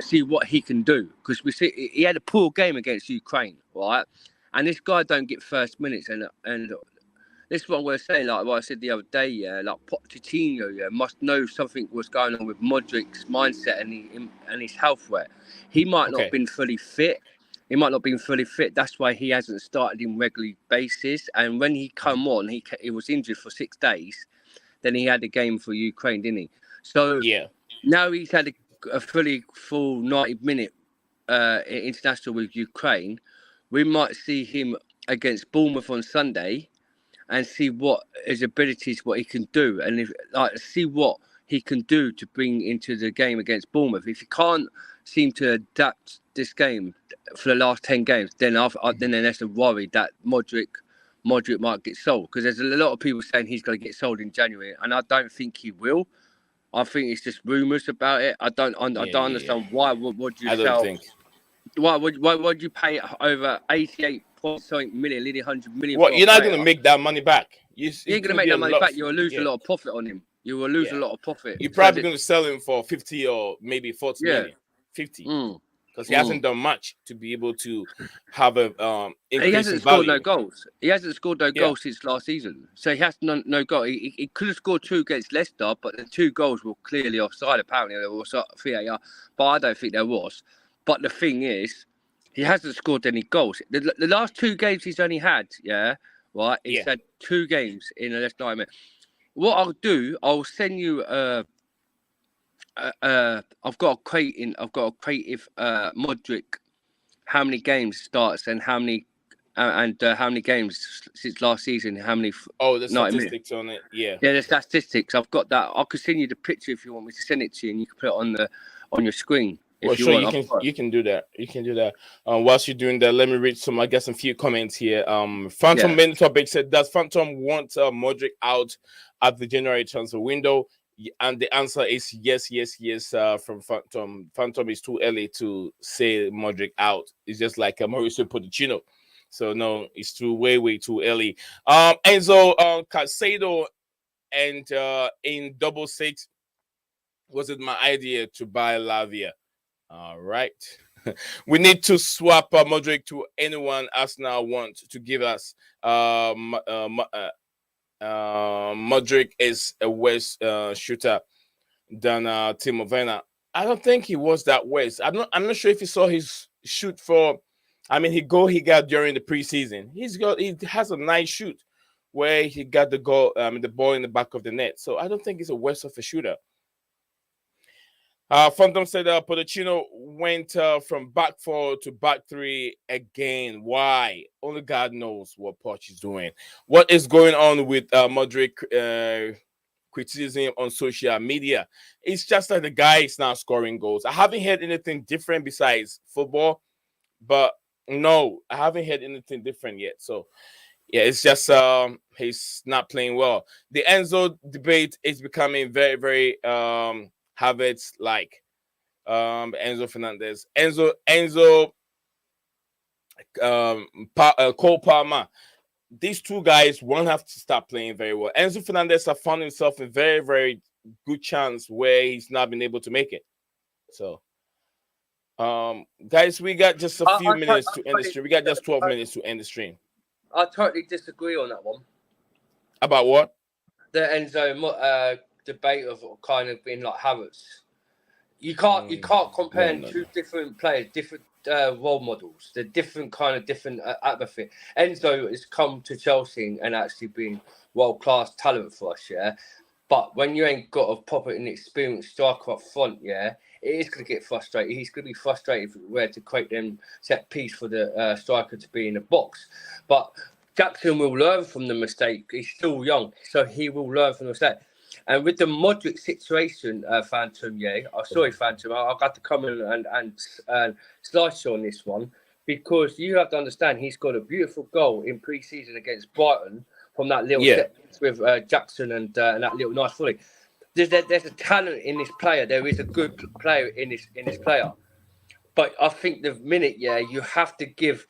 [SPEAKER 2] see what he can do. Because we see he had a poor game against Ukraine, right? And this guy don't get first minutes, and this is what I'm going to say, like what I said the other day, like Pochettino must know something was going on with Modric's mindset and his health. Where he might not have been fully fit. That's why he hasn't started in regular basis. And when he come on, he was injured for 6 days. Then he had a game for Ukraine, didn't he? So now he's had a full 90-minute international with Ukraine. We might see him against Bournemouth on Sunday, and see what his abilities, what he can do, and see what he can do to bring into the game against Bournemouth. If he can't seem to adapt this game for the last 10 games, then there's a worry that Modric might get sold, because there's a lot of people saying he's going to get sold in January, and I don't think he will. I think it's just rumours about it. I don't understand why would you sell.
[SPEAKER 1] Think.
[SPEAKER 2] Why would you pay over 88.7 million, nearly 100 million?
[SPEAKER 1] Well, you're not going to make that money back.
[SPEAKER 2] You ain't going to make that money back. You'll lose a lot of profit on him. You will lose a lot of profit.
[SPEAKER 1] You're probably going to sell him for 50 or maybe 40 million. 50. Because he hasn't done much to be able to have a increase. He
[SPEAKER 2] hasn't scored no goals. He hasn't scored no goals since last season. So he has no goal. He could have scored 2 against Leicester, but the 2 goals were clearly offside. Apparently there was VAR, but I don't think there was. But the thing is, he hasn't scored any goals. The last 2 games he's only had, he's had 2 games in the last 9 minutes. What I'll do, I'll send you I've got a creative Modric, how many games starts and how many games since last season, how many
[SPEAKER 1] the statistics on it.
[SPEAKER 2] The statistics, I've got that. I could send you the picture if you want me to send it to you, and you can put it on your screen.
[SPEAKER 1] Well, sure, you can do that. You can do that. Whilst you're doing that, let me read some. I guess a few comments here. Phantom Main Topic said, "Does Phantom want Modric out at the January transfer window?" And the answer is yes. From Phantom. Phantom is too early to say Modric out. It's just like Mauricio Pochettino. So no, it's way too early. Enzo Caicedo and in 66 was it my idea to buy Lavia? All right. We need to swap Modric to anyone Arsenal want to give us. Modric is a worse shooter than Timo Werner. I don't think he was that worse. I'm not sure if you saw his shoot for. I mean, he got during the preseason. He has a nice shoot where he got the goal, the ball in the back of the net. So I don't think he's a worse of a shooter. Phantom said Pochettino went from back 4 to back 3 again. Why? Only God knows what Poch is doing. What is going on with Modric criticism on social media? It's just that the guy is now scoring goals. I haven't heard anything different besides football, but no, I haven't heard anything different yet. So, yeah, it's just he's not playing well. The Enzo debate is becoming very, very Havertz like Enzo Fernandez, Cole Palmer. These 2 guys won't have to start playing very well. Enzo Fernandez has found himself in very, very good chance where he's not been able to make it. So, guys, we got just a few minutes to end the stream. We got just 12 minutes to end the stream.
[SPEAKER 2] I totally disagree on that one.
[SPEAKER 1] About what?
[SPEAKER 2] The Enzo debate of kind of being like Havertz. You can't compare 2 different players, different role models. They're different atmosphere. Enzo has come to Chelsea and actually been world-class talent for us, But when you ain't got a proper and experienced striker up front, it is going to get frustrated. He's going to be frustrated where to create them set piece for the striker to be in the box. But Jackson will learn from the mistake. He's still young, so he will learn from the mistake. And with the Modric situation, Phantom, Phantom, I got to come in and slice you on this one, because you have to understand he's got a beautiful goal in pre-season against Brighton from that little step with Jackson and that little nice volley. There's a talent in this player. There is a good player in this player. But I think the minute, you have to give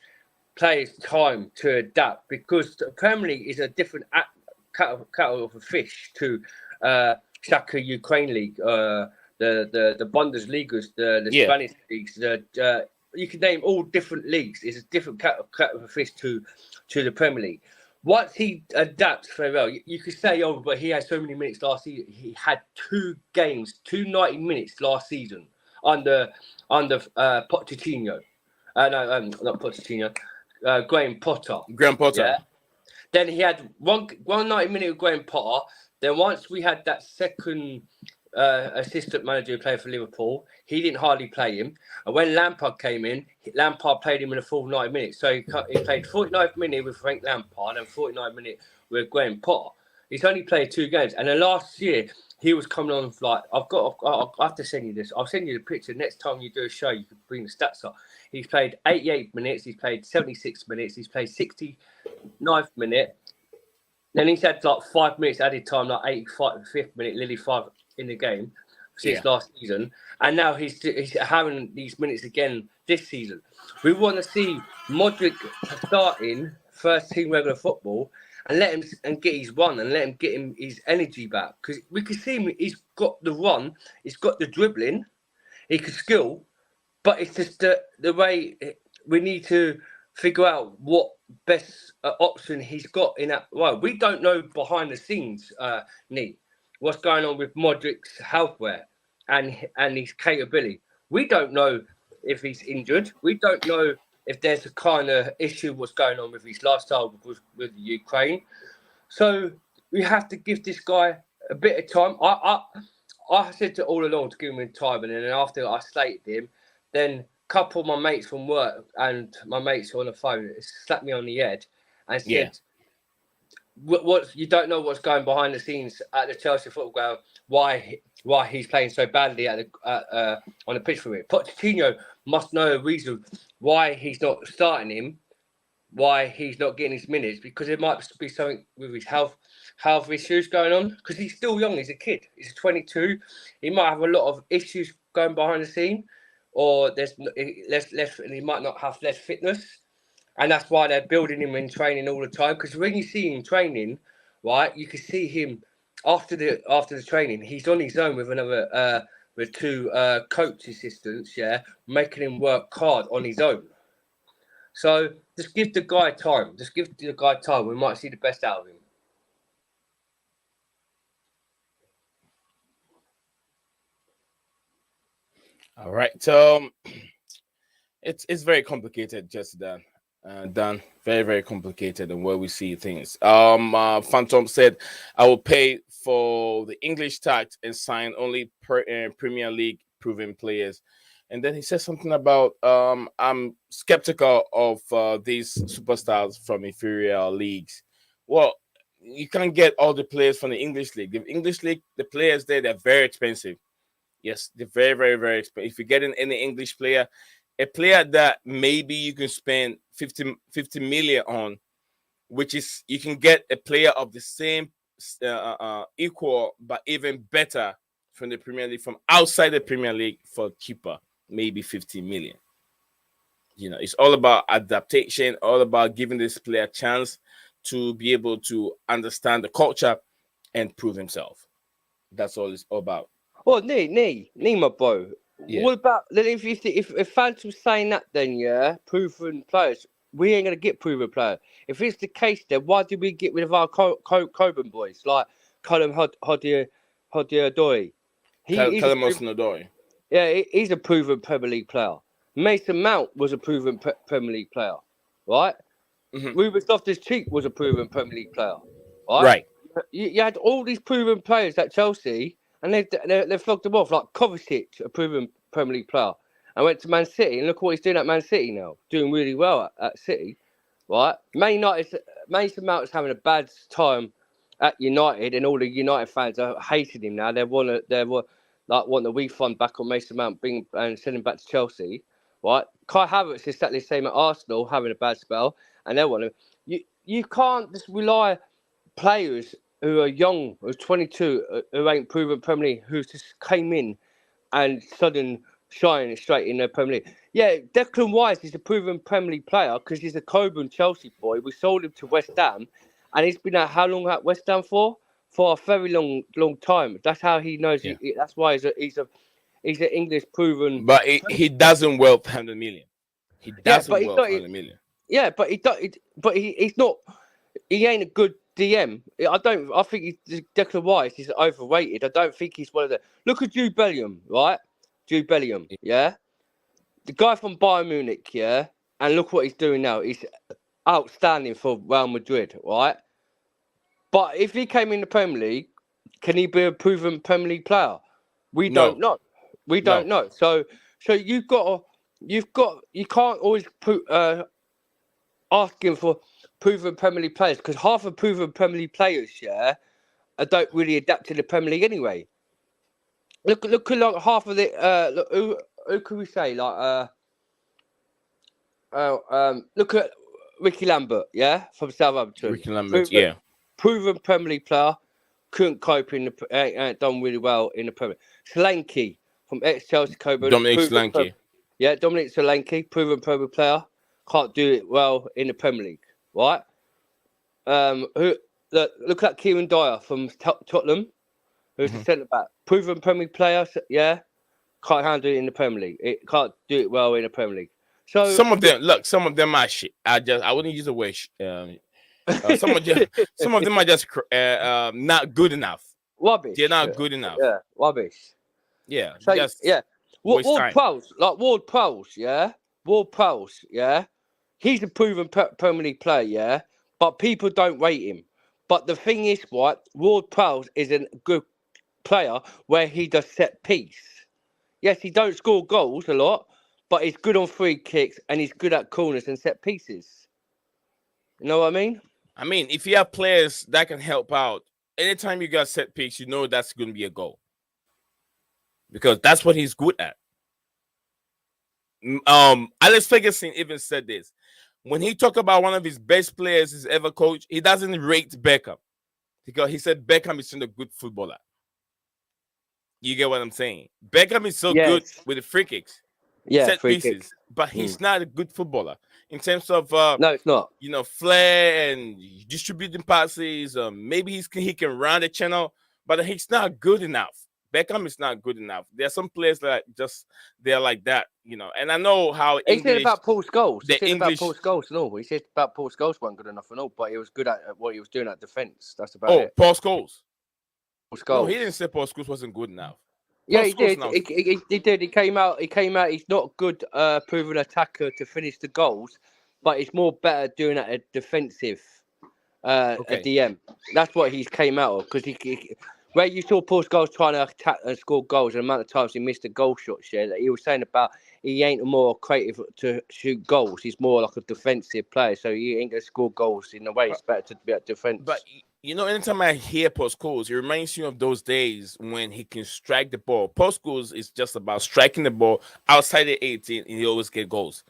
[SPEAKER 2] players time to adapt, because the Premier League is a different kettle of a fish to Soccer Ukraine League, the Bundesligas, the Spanish leagues. You can name all different leagues. It's a different kettle of a fish to the Premier League. Once he adapts very well, you could say, but he had so many minutes last season. He had 2 games, 90 minutes last season under Pochettino. Not Pochettino. Graham Potter.
[SPEAKER 1] Yeah.
[SPEAKER 2] Then he had one 90 minute with Graham Potter. Then once we had that second assistant manager playing for Liverpool, he didn't hardly play him. And when Lampard came in, Lampard played him in the full 90 minutes. So he played 49 minutes with Frank Lampard and 49 minutes with Graham Potter. He's only played 2 games. And then last year, he was coming on like I have to send you this. I'll send you the picture next time you do a show. You can bring the stats up. He's played 88 minutes. He's played 76 minutes. He's played 69th minute. Then he's had like 5 minutes added time, like 85th minute, Lily 5 in the game since last season, and now he's having these minutes again this season. We want to see Modric starting first team regular football and let him and get his run and let him get his energy back, because we can see him. He's got the run, he's got the dribbling, he can skill, but it's just the way we need to figure out what best option he's got in that. Well, we don't know behind the scenes, Nick, what's going on with Modric's healthware and his capability. We don't know if he's injured. We don't know if there's a kind of issue what's going on with his lifestyle with Ukraine. So we have to give this guy a bit of time. I said to all along to give him time, and then after I slated him, then couple of my mates from work and my mates on the phone slapped me on the head and said, "What you don't know what's going behind the scenes at the Chelsea football ground? Why he's playing so badly on the pitch for it? Pochettino must know a reason why he's not starting him, why he's not getting his minutes, because it might be something with his health issues going on. Because he's still young, he's a kid, he's 22. He might have a lot of issues going behind the scene." Or there's less, he might not have less fitness, and that's why they're building him in training all the time. Because when you see him training, right, you can see him after the training. He's on his own with another with two coach assistants, making him work hard on his own. So just give the guy time. Just give the guy time. We might see the best out of him.
[SPEAKER 1] All right. It's very complicated, just Dan. Dan, very, very complicated and where we see things. Phantom said, I will pay for the English tax and sign only Premier League proven players. And then he says something about I'm skeptical of these superstars from inferior leagues. Well, you can't get all the players from the English league. The English league, the players there, they're very expensive. Yes, they're very, very, very expensive. If you're getting any English player, a player that maybe you can spend 50 million on, which is you can get a player of the same equal, but even better from the Premier League, from outside the Premier League for cheaper, maybe 50 million. You know, it's all about adaptation, all about giving this player a chance to be able to understand the culture and prove himself. That's all it's all about.
[SPEAKER 2] Well, Nee, my bro. Yeah. What about then? If Phantom's saying that, then proven players, we ain't gonna get proven players. If it's the case, then why did we get rid of our Coburn boys like Callum Hudson-Odoi?
[SPEAKER 1] Callum Hudson-Odoi.
[SPEAKER 2] Yeah, he's a proven Premier League player. Mason Mount was a proven Premier League player, right? Mm-hmm. Ruben Loftus-Cheek was a proven Premier League player, right? You had all these proven players at Chelsea. And they flogged them off, like Kovacic, a proven Premier League player, and went to Man City. And look what he's doing at Man City now, doing really well at City, right? Mason Mount is having a bad time at United, and all the United fans are hating him now. They want the refund back on Mason Mount, and send him back to Chelsea, right? Kai Havertz is exactly the same at Arsenal, having a bad spell, and they want him. You can't just rely players who are young, who's 22, who ain't proven Premier League, who just came in and sudden shining straight in the Premier League. Yeah, Declan Rice is a proven Premier League player because he's a Coburn Chelsea boy. We sold him to West Ham, and he's been at how long at West Ham for? For a very long time. That's how he knows. Yeah. That's why he's an English proven.
[SPEAKER 1] But he doesn't wealth 100 million. He doesn't wealth 100 million.
[SPEAKER 2] Yeah, but he's not. He ain't a good DM. I think Declan Rice is overrated. I don't think he's one of the. Look at Jude Bellingham, right? Jude Bellingham, yeah. The guy from Bayern Munich, yeah. And look what he's doing now. He's outstanding for Real Madrid, right? But if he came in the Premier League, can he be a proven Premier League player? We don't know. We don't know. So you can't always ask him for proven Premier League players, because half of proven Premier League players, don't really adapt to the Premier League anyway. Look at like half of the. Look, who can we say like look at Ricky Lambert, yeah, from Southampton.
[SPEAKER 1] Ricky Lambert,
[SPEAKER 2] Proven Premier League player, couldn't cope in the ain't done really well in the Premier. Solanke from ex-Chelsea Coburn,
[SPEAKER 1] Dominic Solanke.
[SPEAKER 2] Dominic Solanke, proven Premier League player, can't do it well in the Premier League, right? Who look at Kieran Dyer from Tottenham, who's a centre back, proven Premier League player, yeah, can't handle it in the Premier League. It can't do it well in the Premier League. So
[SPEAKER 1] some of them are shit. I wouldn't use the word. Some of them are just not good enough.
[SPEAKER 2] Rubbish.
[SPEAKER 1] They're not good enough.
[SPEAKER 2] Yeah, rubbish.
[SPEAKER 1] Yeah,
[SPEAKER 2] so, yeah. Ward Prowse, yeah. Ward Prowse, yeah. He's a proven Premier League player, yeah. But people don't rate him. But the thing is, what Ward Prowse is a good player where he does set piece. Yes, he don't score goals a lot, but he's good on free kicks and he's good at corners and set pieces. You know what I mean?
[SPEAKER 1] I mean, if you have players that can help out, anytime you got set piece, you know that's going to be a goal. Because that's what he's good at. Alex Ferguson even said this. When he talked about one of his best players he's ever coached, he doesn't rate Beckham. Because he said Beckham is a good footballer. You get what I'm saying? Beckham is so good with the free kicks. Set pieces. But he's not a good footballer. In terms of
[SPEAKER 2] no, it's not.
[SPEAKER 1] Flair and distributing passes. Maybe he can run the channel, but he's not good enough. Beckham is not good enough. There are some players that they're like that, And I know how
[SPEAKER 2] he said about Paul Scholes.
[SPEAKER 1] He said
[SPEAKER 2] about Paul Scholes and all. He said about Paul Scholes weren't good enough and all, but he was good at what he was doing at defence. That's about it.
[SPEAKER 1] Paul Scholes.
[SPEAKER 2] Paul Scholes.
[SPEAKER 1] No, he didn't say Paul Scholes wasn't good enough.
[SPEAKER 2] Yeah, he did. He did. He came out. He's not good proven attacker to finish the goals, but he's more better doing it at defensive a DM. That's what he came out of because where you saw Paul Scholes trying to attack and score goals, and the amount of times he missed a goal shot share that he was saying about he ain't more creative to shoot goals. He's more like a defensive player, so he ain't gonna score goals in a way. It's better to be at defense.
[SPEAKER 1] But anytime I hear Paul Scholes, it reminds me of those days when he can strike the ball. Paul Scholes is just about striking the ball outside the 18, and he always get goals.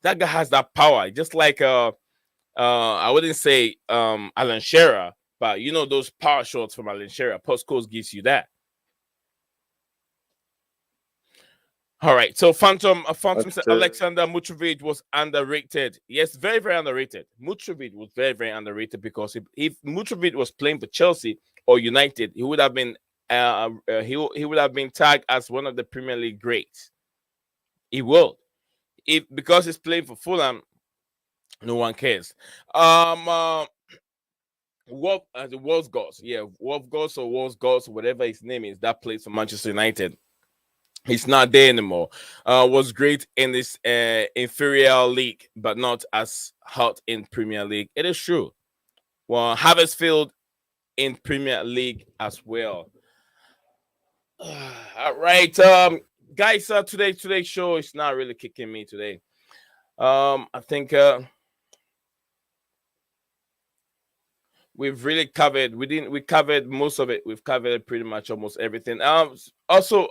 [SPEAKER 1] That guy has that power, just like I wouldn't say Alan Shearer, but those power shots from Alan Shearer. Paul Scholes gives you that. All right, so Phantom said Alexander Mitrovic was underrated. Yes, very, very underrated. Mitrovic was very, very underrated because if Mitrovic was playing for Chelsea or United, he would have been he would have been tagged as one of the Premier League greats. He will. Because he's playing for Fulham, no one cares. The Wolfsgoss, Wolfsgoss or Wolfsgoss, whatever his name is, that plays for Manchester United. He's not there anymore. Was great in this inferior league, but not as hot in Premier League. It is true. Well, Huddersfield in Premier League as well. All right, guys. Today's show is not really kicking me today. I think we've really covered. We covered most of it. We've covered pretty much almost everything. Also.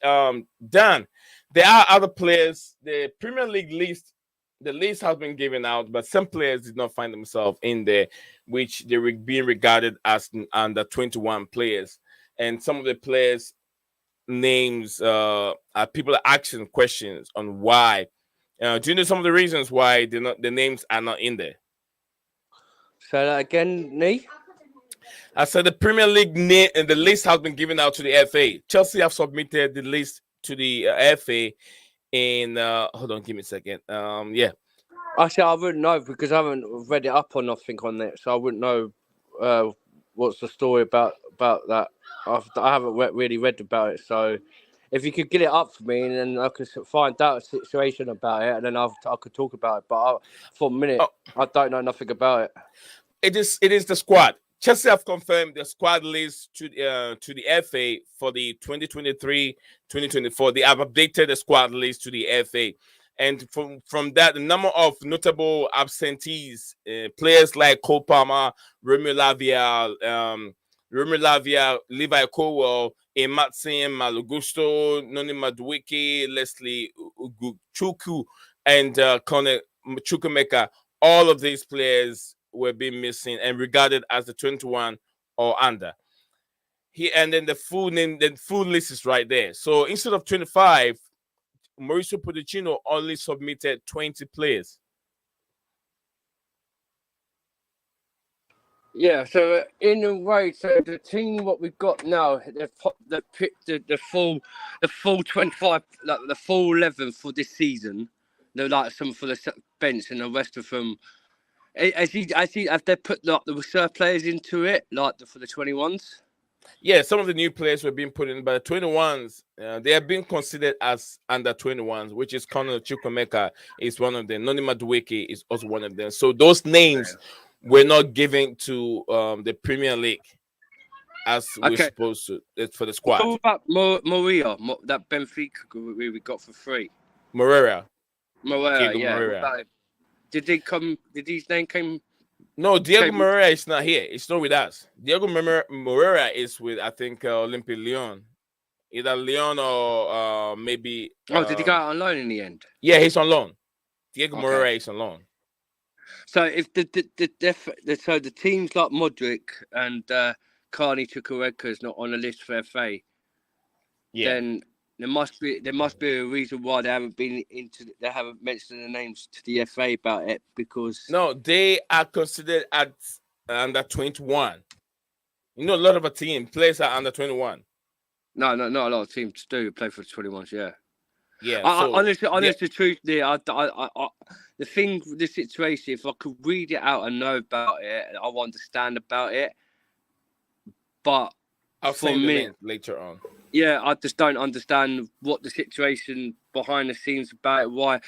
[SPEAKER 1] Dan, there are other players. The Premier League list, the list has been given out, but some players did not find themselves in there, which they were being regarded as under 21 players. And some of the players' names people are asking questions on why. Do you know some of the reasons why the names are not in there?
[SPEAKER 2] Say that again, Nee.
[SPEAKER 1] I said the Premier League name and the list has been given out to the FA. Chelsea have submitted the list to the FA. In hold on, give me a second.
[SPEAKER 2] Actually, I wouldn't know because I haven't read it up or nothing on it, so I wouldn't know what's the story about that. I haven't really read about it, so if you could get it up for me, and then I could find out a situation about it, and then I could talk about it. But for a minute, I don't know nothing about it.
[SPEAKER 1] It is the squad. Chelsea have confirmed the squad list to the FA for the 2023-2024. They have updated the squad list to the FA. And from that, the number of notable absentees, players like Cole Palmer, Romeo Lavia, Remy Lavia, Levi Colwell, Ematsin, Malogusto, Noni Madueke, Leslie Uguchuku, and Kone Chukwemeka. All of these players were being missing and regarded as the 21 or under. And then the full list is right there. So instead of 25, Mauricio Pochettino only submitted 20 players.
[SPEAKER 2] Yeah, so in a way, so the team what we've got now, the full 25, like the full 11 for this season. They're like some for the bench and the rest of them. Have they put like the reserve players into it, like for the 21s?
[SPEAKER 1] Yeah, some of the new players were being put in, but the 21s, they have been considered as under 21s, which is Connor Chukwemeka is one of them. Noni Madueke is also one of them. So those names were not given to the Premier League as we're supposed to for the squad.
[SPEAKER 2] What about Maria, that Benfica we got for free?
[SPEAKER 1] Moreira,
[SPEAKER 2] yeah.
[SPEAKER 1] Moreira.
[SPEAKER 2] Did his name come?
[SPEAKER 1] No, Diego Moreira is not here. It's not with us. Diego Moreira is with, I think, Olympique Lyon. Either Lyon or maybe...
[SPEAKER 2] did he go out on loan in the end?
[SPEAKER 1] Yeah, he's on loan. Diego Moreira is on loan.
[SPEAKER 2] So if the teams like Modric and Carney Chukwuemeka is not on the list for FA, then there must be a reason why they haven't mentioned the names to the FA about it, because
[SPEAKER 1] they are considered at under 21. You know, a lot of players are under 21.
[SPEAKER 2] No, not a lot of teams do play for the 21s.
[SPEAKER 1] Yeah.
[SPEAKER 2] Honestly, truth, the situation, if I could read it out and know about it, I will understand about it. But
[SPEAKER 1] I'll send the link later on.
[SPEAKER 2] Yeah, I just don't understand what the situation behind the scenes about it. Why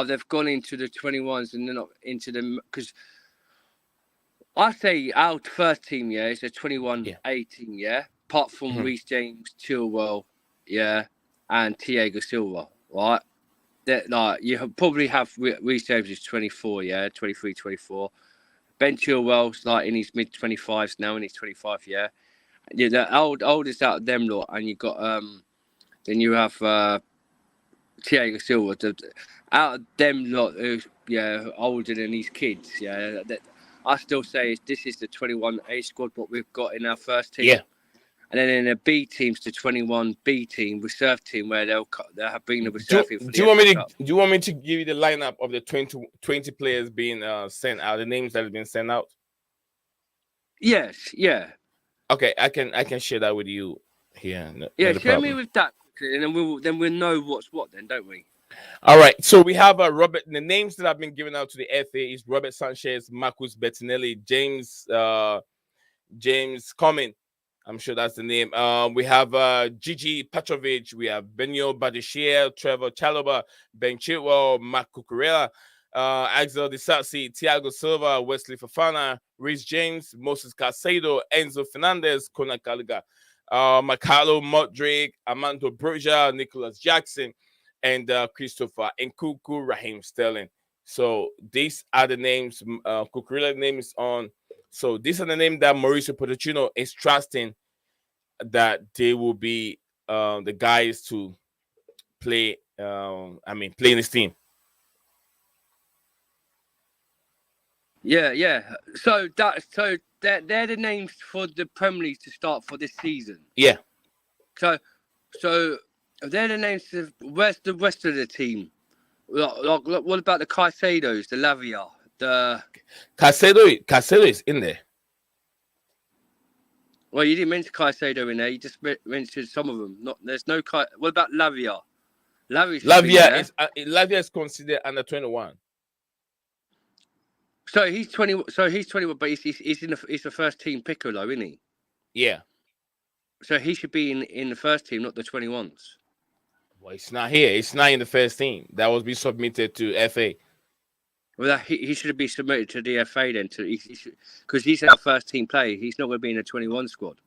[SPEAKER 2] they've gone into the 21s and they're not into them? Because I say our first team, is a 21-18, apart from Reece James, Chilwell, and Thiago Silva, right? That like you probably have Reece James is 24, 23, 24. Ben Chilwell's like in his mid 25s now, and he's 25, Yeah, the oldest out of them lot, and you got then you have Thiago Silva. Out of them lot, older than these kids, I still say this is the 21A squad what we've got in our first team.
[SPEAKER 1] Yeah.
[SPEAKER 2] And then in the B teams, the 21B team, reserve team, where they'll bring the reserve team.
[SPEAKER 1] Do you want me to give you the lineup of the 20 players being sent out, the names that have been sent out?
[SPEAKER 2] Yes, yeah.
[SPEAKER 1] Okay, I can share that with you here.
[SPEAKER 2] Share me with that, and then we'll know what's what. Then, don't we?
[SPEAKER 1] All right. So we have Robert. The names that have been given out to the FA is Robert Sanchez, Marcus Bettinelli, James Comyn. I'm sure that's the name. We have Gigi Petrovic. We have Benio Badishir, Trevor Chalobah, Ben Chilwell, Mark Cucurella, Axel Disasi, Thiago Silva, Wesley Fofana, Reece James, Moses Caicedo, Enzo Fernandez, Conor Gallagher, Mikhailo Modric, Armando Broja, Nicholas Jackson, and Christopher Nkunku, Raheem Sterling. So these are the names. Cucurella name is on. So these are the names that Mauricio Pochettino is trusting that they will be the guys to play. Play in his team.
[SPEAKER 2] Yeah. So they're the names for the Premier League to start for this season.
[SPEAKER 1] Yeah.
[SPEAKER 2] So they're the names. Where's the rest of the team? Like what about the Caicedos, the Lavia, the
[SPEAKER 1] Caicedo is in there.
[SPEAKER 2] Well, you didn't mention Caicedo in there. You just mentioned some of them. There's no. What about Lavia?
[SPEAKER 1] Lavia is considered under 21.
[SPEAKER 2] So he's 20. So he's 21, but he's the first team picker, though, isn't he?
[SPEAKER 1] Yeah.
[SPEAKER 2] So he should be in the first team, not the 21s.
[SPEAKER 1] Well, it's not here. It's not in the first team. That was be submitted to FA.
[SPEAKER 2] Well, he should be submitted to the FA then, because he's our first team player. He's not going to be in the 21 squad.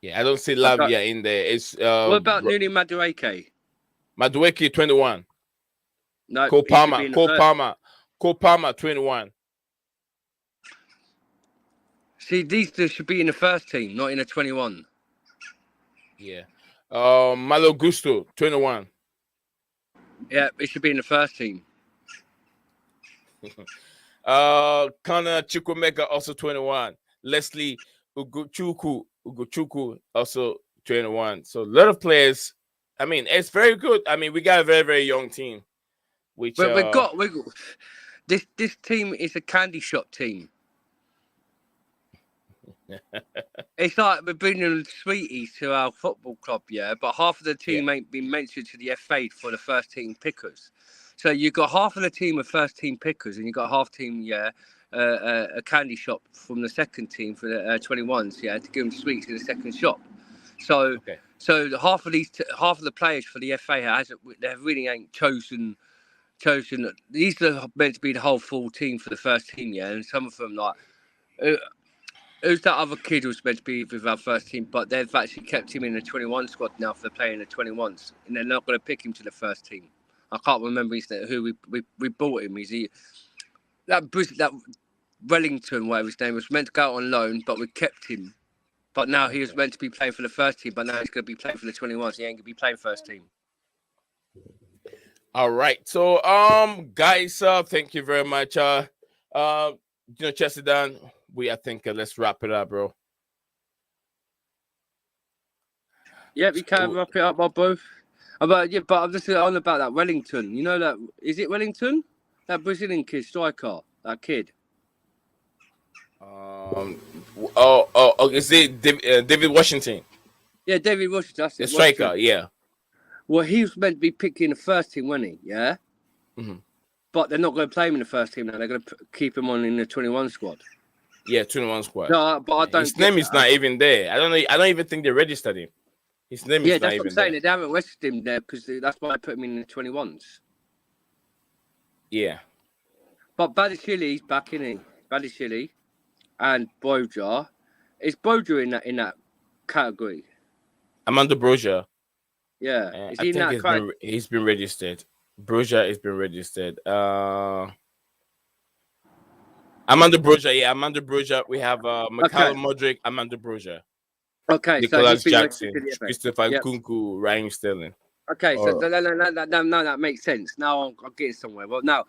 [SPEAKER 1] Yeah, I don't see Lavia in there. It's
[SPEAKER 2] what about Nuni Madueke?
[SPEAKER 1] Madueke 21.
[SPEAKER 2] No,
[SPEAKER 1] Cole Palmer 21.
[SPEAKER 2] See, these two should be in the first team, not in the 21.
[SPEAKER 1] Yeah. Malo Gusto, 21.
[SPEAKER 2] Yeah, it should be in the first team.
[SPEAKER 1] Connor Chukwemeka, also 21. Leslie Ugochukwu, also 21. So a lot of players. I mean, it's very good. I mean, we got a very, very young team. Which
[SPEAKER 2] we got this team is a candy shop team. It's like we're bringing sweeties to our football club, yeah, but half of the team ain't been mentioned to the FA for the first team pickers. So you've got half of the team of first team pickers, and you've got half team, a candy shop from the second team for the 21s, yeah, to give them sweets in the second shop. So, so half of the players for the FA they really ain't chosen. These are meant to be the whole full team for the first team, yeah, and some of them like. Who's that other kid who's meant to be with our first team, but they've actually kept him in the 21 squad now for playing the 21s, and they're not going to pick him to the first team. I can't remember who we bought him. That Wellington, whatever his name was, meant to go out on loan, but we kept him. But now he was meant to be playing for the first team, but now he's going to be playing for the 21s. He ain't going to be playing first team.
[SPEAKER 1] All right. So, guys, thank you very much. Chelsea done. I think let's wrap it up, bro.
[SPEAKER 2] Yeah, we can wrap it up, my bro. But I'm just on about that Wellington. You know that? Is it Wellington? That Brazilian kid, striker. That kid.
[SPEAKER 1] Is it David Washington?
[SPEAKER 2] Yeah, David Washington. That's it.
[SPEAKER 1] The striker, Washington. Yeah.
[SPEAKER 2] Well, he was meant to be picked in the first team, wasn't he? Yeah.
[SPEAKER 1] Mm-hmm.
[SPEAKER 2] But they're not going to play him in the first team now. They're going to keep him on in the 21 squad.
[SPEAKER 1] Yeah, 21 squad.
[SPEAKER 2] No, but I don't.
[SPEAKER 1] His name is not even there. I don't even think they registered him. His name is not even there. Yeah, that's what I'm saying.
[SPEAKER 2] They haven't registered him there because that's why I put him in the 21s.
[SPEAKER 1] Yeah.
[SPEAKER 2] But Badiashili's back, isn't he? Badiashile and Broja. Is Broja in that category?
[SPEAKER 1] Armando Broja.
[SPEAKER 2] Yeah.
[SPEAKER 1] Is he in that he's been registered. Broja has been registered. Armando Broja, yeah, Armando Broja. We have Mikhail Modric, Armando Broja.
[SPEAKER 2] Okay,
[SPEAKER 1] Nicholas Jackson, Christopher Nkunku, Raheem Sterling.
[SPEAKER 2] Okay, so that makes sense. Now I'm getting somewhere. Well, now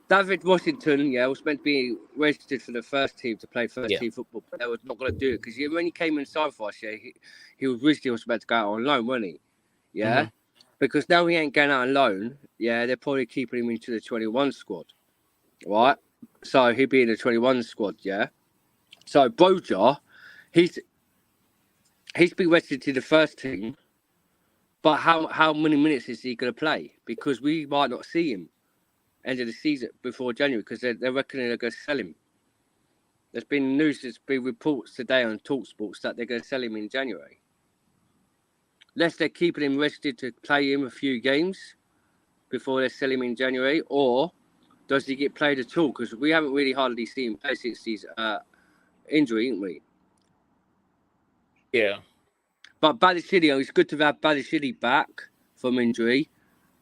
[SPEAKER 2] David Washington, was meant to be registered for the first team to play first team football, but they was not going to do it because when he came inside for us, he was originally meant to go out on loan, wasn't he? Yeah, mm-hmm. Because now he ain't going out on loan. Yeah, they're probably keeping him into the 21 squad, right? So he'll be in the 21 squad, yeah. So Broja, he's been registered to the first team, but how many minutes is he going to play? Because we might not see him end of the season before January because they're reckoning they're going to sell him. There's been reports today on TalkSports that they're going to sell him in January. Unless they're keeping him registered to play him a few games before they sell him in January, or does he get played at all? Because we haven't really hardly seen him play since his injury, haven't we?
[SPEAKER 1] Yeah.
[SPEAKER 2] But Badiashile, it's good to have Badiashile back from injury.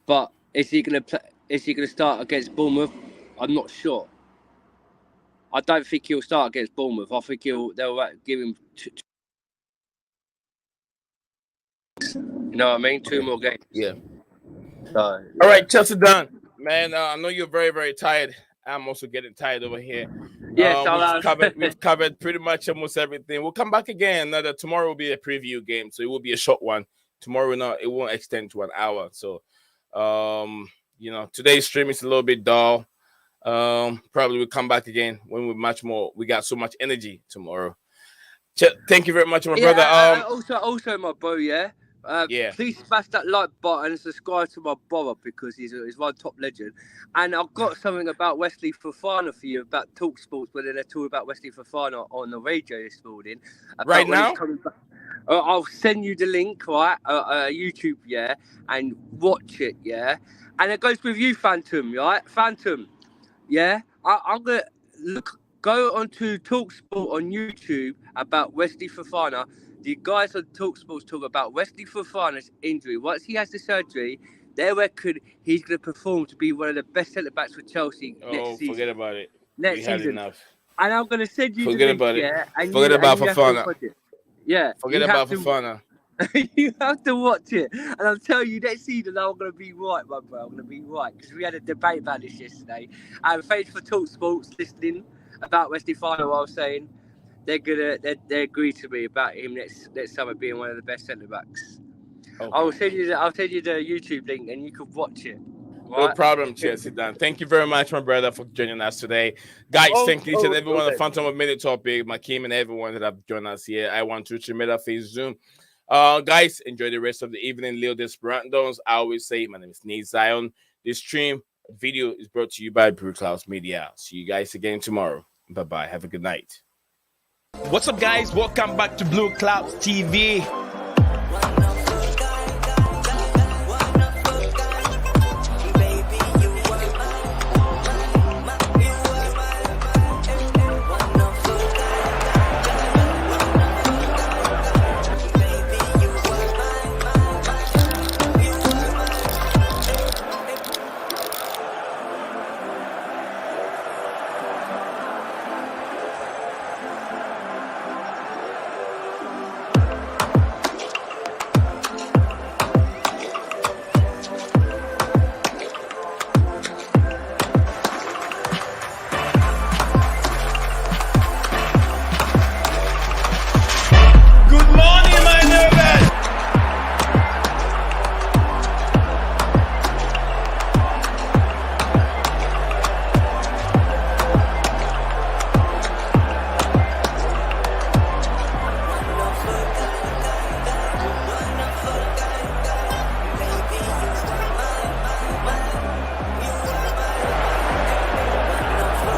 [SPEAKER 2] But is he going to start against Bournemouth? I'm not sure. I don't think he'll start against Bournemouth. I think they'll give him you know what I mean? 2 more games.
[SPEAKER 1] Yeah.
[SPEAKER 2] So,
[SPEAKER 1] all right, Chelsea done. Man, I know you're very, very tired. I'm also getting tired over here.
[SPEAKER 2] Yes,
[SPEAKER 1] we've covered pretty much almost everything. We'll come back again. Tomorrow will be a preview game, so it will be a short one. Tomorrow, it won't extend to an hour. So, today's stream is a little bit dull. Probably we'll come back again when we're much more. We got so much energy tomorrow. Thank you very much, my brother.
[SPEAKER 2] Also, my bro, please smash that like button and subscribe to my brother because he's one top legend. And I've got something about Wesley Fofana for you about TalkSports, where they're talking about Wesley Fofana on the radio this morning.
[SPEAKER 1] Right now?
[SPEAKER 2] I'll send you the link, right? YouTube, and watch it, And it goes with you, Phantom, right? Phantom, I'm going to go onto TalkSport on YouTube about Wesley Fofana. The guys on TalkSport talk about Wesley Fofana's injury. Once he has the surgery, they reckon he's going to perform to be one of the best centre-backs for Chelsea next season.
[SPEAKER 1] Forget about it.
[SPEAKER 2] Next season.
[SPEAKER 1] Enough.
[SPEAKER 2] And I'm gonna send you
[SPEAKER 1] Forget
[SPEAKER 2] the link,
[SPEAKER 1] about it.
[SPEAKER 2] yeah, and
[SPEAKER 1] Forget
[SPEAKER 2] you
[SPEAKER 1] about
[SPEAKER 2] have to
[SPEAKER 1] Fafana.
[SPEAKER 2] watch it. Yeah,
[SPEAKER 1] Forget
[SPEAKER 2] you
[SPEAKER 1] about
[SPEAKER 2] have to.
[SPEAKER 1] Fafana.
[SPEAKER 2] You have to watch it, and I'll tell you next season I'm gonna be right, my bro. I'm gonna be right because we had a debate about this yesterday. And thanks for Talk Sports listening about Wesley Fano. I was saying they agree to me about him next summer being one of the best centre backs. Okay. I'll send you the YouTube link and you can watch it.
[SPEAKER 1] Right? No problem, Chelsea Dan. Thank you very much, my brother, for joining us today. Guys, thank each and everyone on Phantom of Minute Topic, Makim and everyone that have joined us here. I want to Meta Face Zoom. Guys, enjoy the rest of the evening. Leo Desperandos. I always say my name is Nate Zion. This stream video is brought to you by Blueclouds Media. See you guys again tomorrow. Bye-bye. Have a good night. What's up, guys? Welcome back to Blueclouds TV.